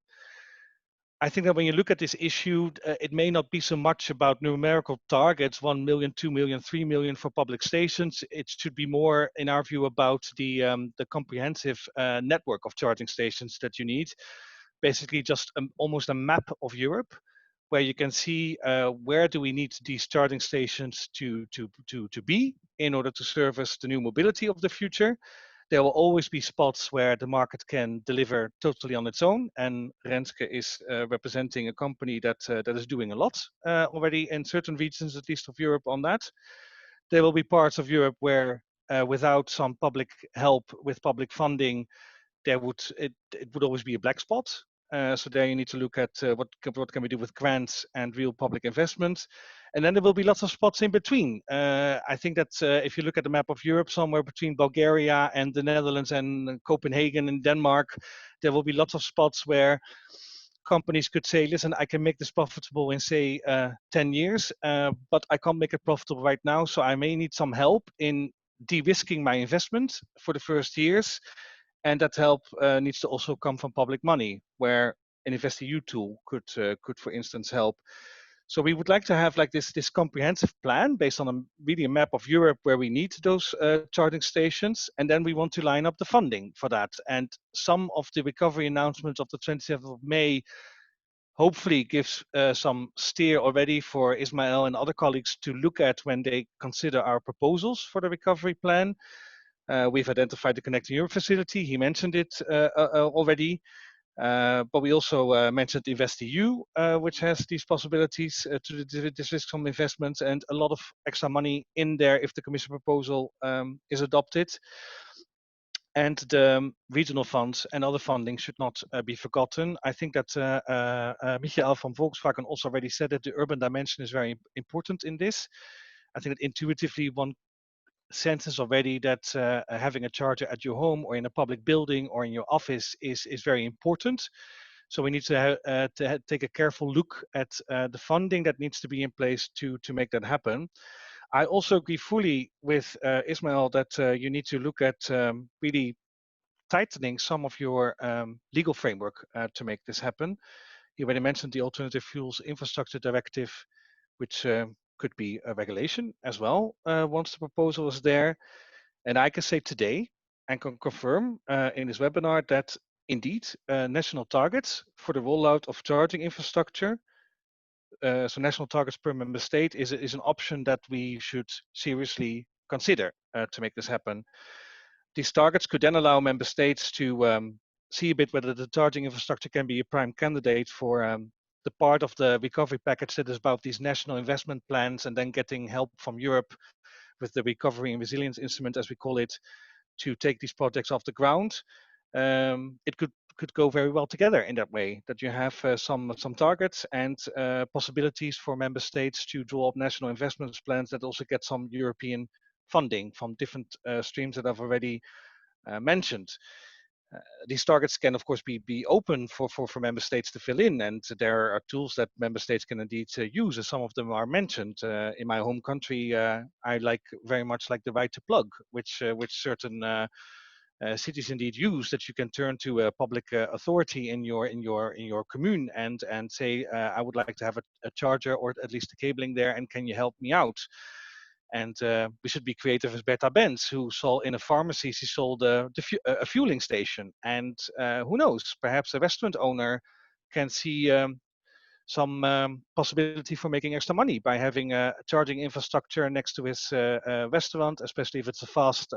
H: I think that when you look at this issue, it may not be so much about numerical targets, 1 million, 2 million, 3 million for public stations. It should be more, in our view, about the comprehensive network of charging stations that you need. Basically, just almost a map of Europe, where you can see where do we need these charging stations to be in order to service the new mobility of the future. There will always be spots where the market can deliver totally on its own, and Renske is representing a company that is doing a lot already in certain regions, at least of Europe, on that. There will be parts of Europe where, without some public help, with public funding, it would always be a black spot. So there you need to look at what can we do with grants and real public investment. And then there will be lots of spots in between. I think that if you look at the map of Europe, somewhere between Bulgaria and the Netherlands and Copenhagen and Denmark, there will be lots of spots where companies could say, listen, I can make this profitable in, say, 10 years, but I can't make it profitable right now. So I may need some help in de-risking my investment for the first years. And that help needs to also come from public money, where an InvestEU tool could, for instance, help. So we would like to have like this comprehensive plan based on really a map of Europe where we need those charging stations, and then we want to line up the funding for that. And some of the recovery announcements of the 27th of May hopefully gives some steer already for Ismail and other colleagues to look at when they consider our proposals for the recovery plan. We've identified the Connecting Europe facility. He mentioned it already. But we also mentioned InvestEU, which has these possibilities to disrisk some investments and a lot of extra money in there if the Commission proposal is adopted. And the regional funds and other funding should not be forgotten. I think that Michael from Volkswagen also already said that the urban dimension is very important in this. I think that intuitively one senses already that having a charger at your home or in a public building or in your office is very important. So we need to take a careful look at the funding that needs to be in place to make that happen. I also agree fully with Ismail that you need to look at really tightening some of your legal framework to make this happen. You already mentioned the Alternative Fuels Infrastructure Directive, which could be a regulation as well once the proposal is there. And I can say today and can confirm in this webinar that indeed national targets for the rollout of charging infrastructure, so national targets per member state is an option that we should seriously consider to make this happen. These targets could then allow member states to see a bit whether the charging infrastructure can be a prime candidate for the part of the recovery package that is about these national investment plans and then getting help from Europe with the recovery and resilience instrument, as we call it, to take these projects off the ground. It could go very well together in that way, that you have some targets and possibilities for member states to draw up national investment plans that also get some European funding from different streams that I've already mentioned. These targets can, of course, be open for member states to fill in, and there are tools that member states can indeed use, and some of them are mentioned. In my home country, I very much like the right to plug, which certain cities indeed use, that you can turn to a public authority in your commune and say, I would like to have a charger or at least the cabling there, and can you help me out? And we should be creative as Bertha Benz, who saw in a pharmacy, she sold a fueling station. And who knows, perhaps a restaurant owner can see some possibility for making extra money by having a charging infrastructure next to his restaurant, especially if it's a fast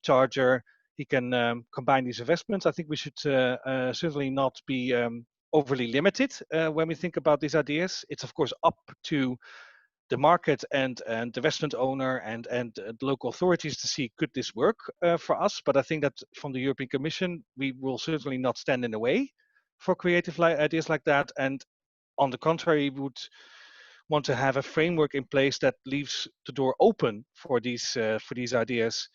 H: charger. He can combine these investments. I think we should certainly not be overly limited when we think about these ideas. It's of course up to the market and the restaurant owner and the local authorities to see, could this work for us? But I think that from the European Commission, we will certainly not stand in the way for creative ideas like that. And on the contrary, we would want to have a framework in place that leaves the door open for these ideas.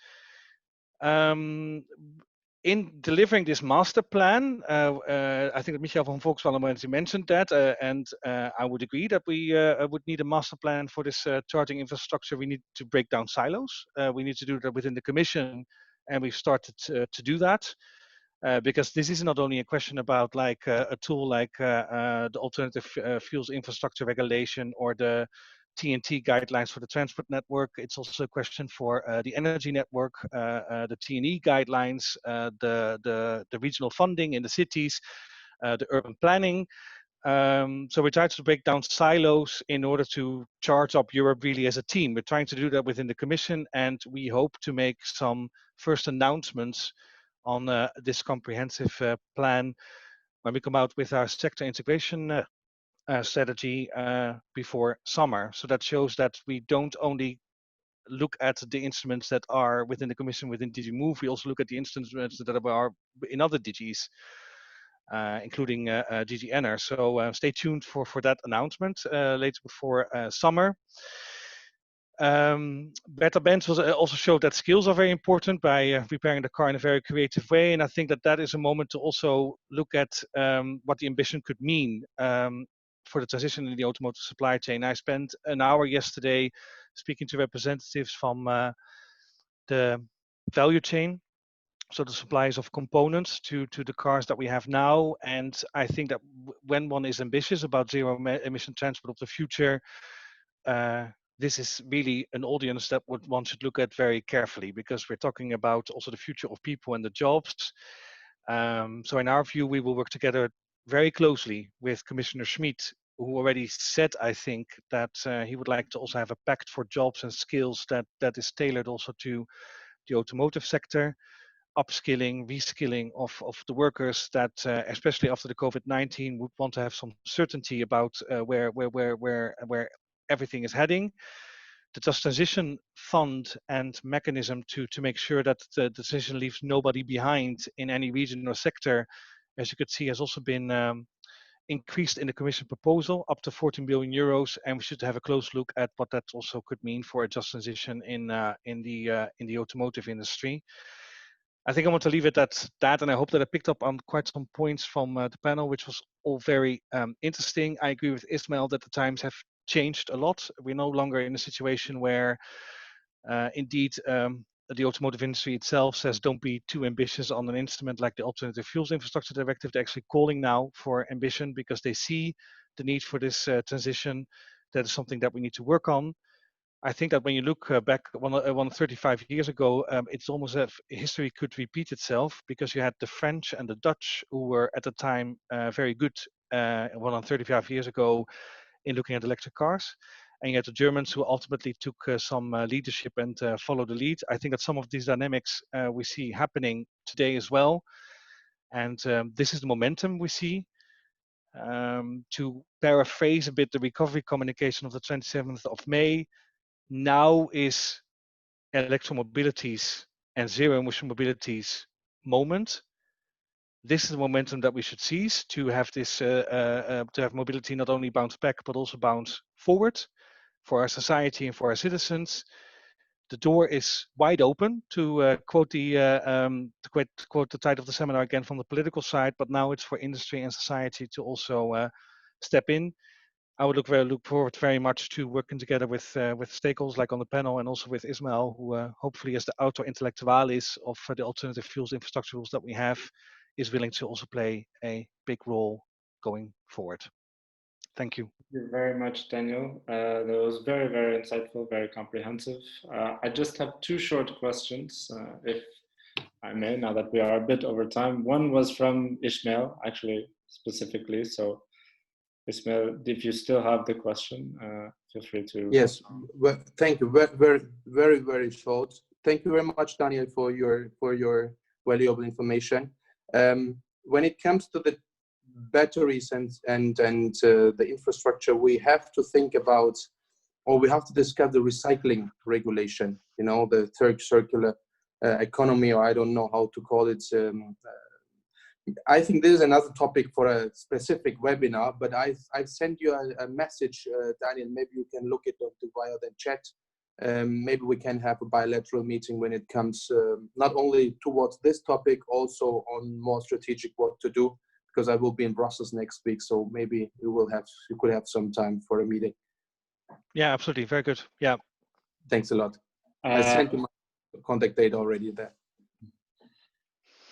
H: In delivering this master plan, I think that Michael van Volkswagen already mentioned that, and I would agree that we would need a master plan for this charging infrastructure. We need to break down silos. We need to do that within the Commission, and we've started to do that. Because this is not only a question about like a tool like the Alternative Fuels Infrastructure Regulation or the TNT guidelines for the transport network. It's also a question for the energy network, the TNE guidelines, the regional funding in the cities, the urban planning. So we try to break down silos in order to charge up Europe really as a team. We're trying to do that within the Commission, and we hope to make some first announcements on this comprehensive plan when we come out with our sector integration strategy before summer. So that shows that we don't only look at the instruments that are within the Commission, within DG Move, we also look at the instruments that are in other DGs, including DG Enner. So stay tuned for that announcement later before summer. Bertha Benz also showed that skills are very important by repairing the car in a very creative way, and I think that is a moment to also look at what the ambition could mean for the transition in the automotive supply chain. I spent an hour yesterday speaking to representatives from the value chain so the supplies of components to the cars that we have now. And I think that when one is ambitious about zero-emission transport of the future, this is really an audience that one should look at very carefully, because we're talking about also the future of people and the jobs. So in our view, we will work together very closely with Commissioner Schmid, who already said, I think, that he would like to also have a pact for jobs and skills that is tailored also to the automotive sector, upskilling, reskilling of the workers that, especially after the COVID-19, would want to have some certainty about where everything is heading. The Just Transition Fund and mechanism to make sure that the decision leaves nobody behind in any region or sector, as you could see, has also been increased in the Commission proposal up to 14 billion euros, and we should have a close look at what that also could mean for a just transition in the automotive industry. I think I want to leave it at that, and I hope that I picked up on quite some points from the panel, which was all very interesting. I agree with Ismail that the times have changed a lot. We're no longer in a situation where indeed the automotive industry itself says don't be too ambitious on an instrument like the Alternative Fuels Infrastructure Directive. They're actually calling now for ambition because they see the need for this transition. That is something that we need to work on. I think that when you look back 35 years ago, it's almost as if history could repeat itself, because you had the French and the Dutch who were at the time very good 35 years ago in looking at electric cars. And you had the Germans who ultimately took some leadership and followed the lead. I think that some of these dynamics we see happening today as well. And this is the momentum we see. To paraphrase a bit the recovery communication of the 27th of May, now is electromobility's and zero-emission mobility's moment. This is the momentum that we should seize to have this, to have mobility not only bounce back but also bounce forward for our society and for our citizens. The door is wide open, to quote the title of the seminar again from the political side. But now it's for industry and society to also step in. I would look forward very much to working together with stakeholders like on the panel, and also with Ismail, who hopefully, as the autor intellectualis of the alternative fuels infrastructure rules that we have, is willing to also play a big role going forward. Thank you.
B: Thank you very much, Daniel. That was very, very insightful, very comprehensive. I just have two short questions, if I may, now that we are a bit over time. One was from Ismail, actually, specifically. So Ismail, if you still have the question, feel free to.
D: Yes, well, thank you. Very short. Thank you very much, Daniel, for your valuable information. When it comes to the batteries and the infrastructure, we have to think about, or we have to discuss the recycling regulation. You know, the third circular economy, or I don't know how to call it. I think this is another topic for a specific webinar, but I've sent you a message, Daniel. Maybe you can look it up via the chat. Maybe we can have a bilateral meeting when it comes not only towards this topic, also on more strategic what to do, because I will be in Brussels next week. So maybe you could have some time for a meeting.
H: Yeah, absolutely. Very good. Yeah.
D: Thanks a lot. I sent you my contact data already there.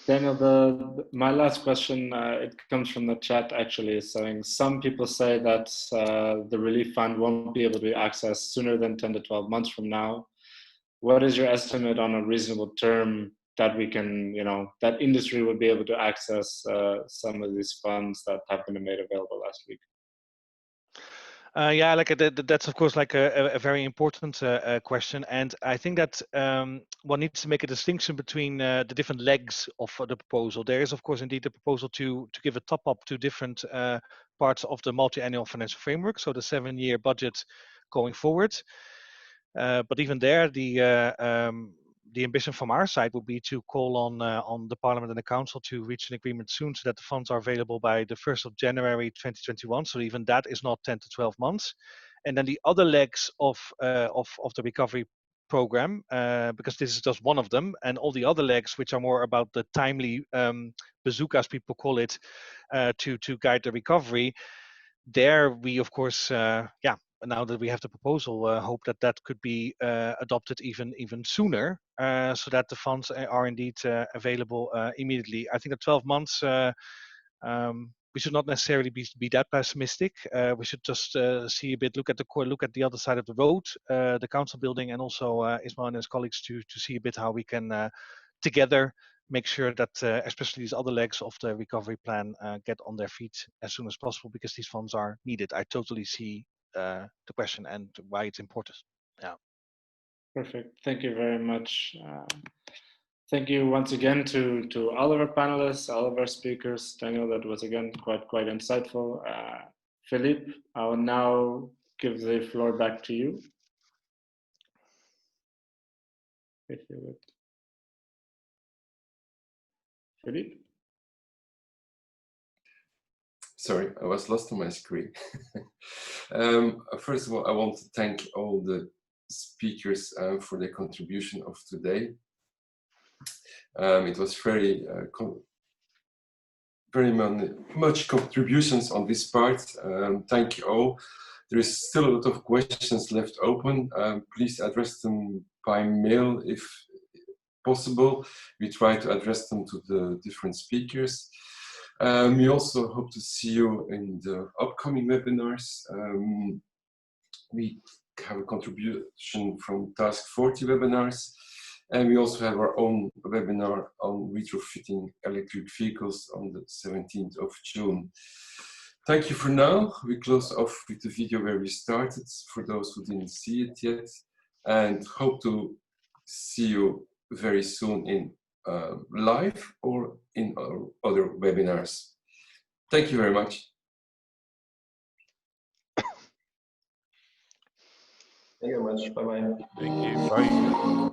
B: Daniel, my last question, it comes from the chat actually, saying some people say that the relief fund won't be able to be accessed sooner than 10 to 12 months from now. What is your estimate on a reasonable term that we can, that industry would be able to access some of these funds that have been made available last week?
H: Yeah, that's of course a very important question, and I think that one needs to make a distinction between the different legs of the proposal. There is of course indeed the proposal to give a top up to different parts of the multi-annual financial framework, so the 7-year budget going forward. But even there, the ambition from our side would be to call on the Parliament and the Council to reach an agreement soon, so that the funds are available by the 1st of January 2021. So even that is not 10 to 12 months. And then the other legs of the recovery program, because this is just one of them, and all the other legs, which are more about the timely bazookas, people call it, to guide the recovery. There we of course now that we have the proposal, hope that that could be adopted even sooner, so that the funds are indeed available immediately. I think that 12 months, we should not necessarily be that pessimistic. We should just see a bit, look at the other side of the road, the council building, and also Ismail and his colleagues to see a bit how we can together make sure that especially these other legs of the recovery plan get on their feet as soon as possible, because these funds are needed. I totally see the question and why it's important. Yeah.
B: Perfect. Thank you very much. Thank you once again to all of our panelists, all of our speakers. Daniel, that was again quite insightful. Philippe, I will now give the floor back to you. If you would. Philippe?
A: Sorry, I was lost on my screen. First of all, I want to thank all the speakers for their contribution of today. It was very much contributions on this part. Thank you all. There is still a lot of questions left open. Please address them by mail if possible. We try to address them to the different speakers. We also hope to see you in the upcoming webinars. We have a contribution from Task 40 webinars, and we also have our own webinar on retrofitting electric vehicles on the 17th of June. Thank you for now. We close off with the video where we started, for those who didn't see it yet, and hope to see you very soon in live or in our other webinars. Thank you very much.
G: Thank you very much. Bye-bye.
C: Thank you. Bye.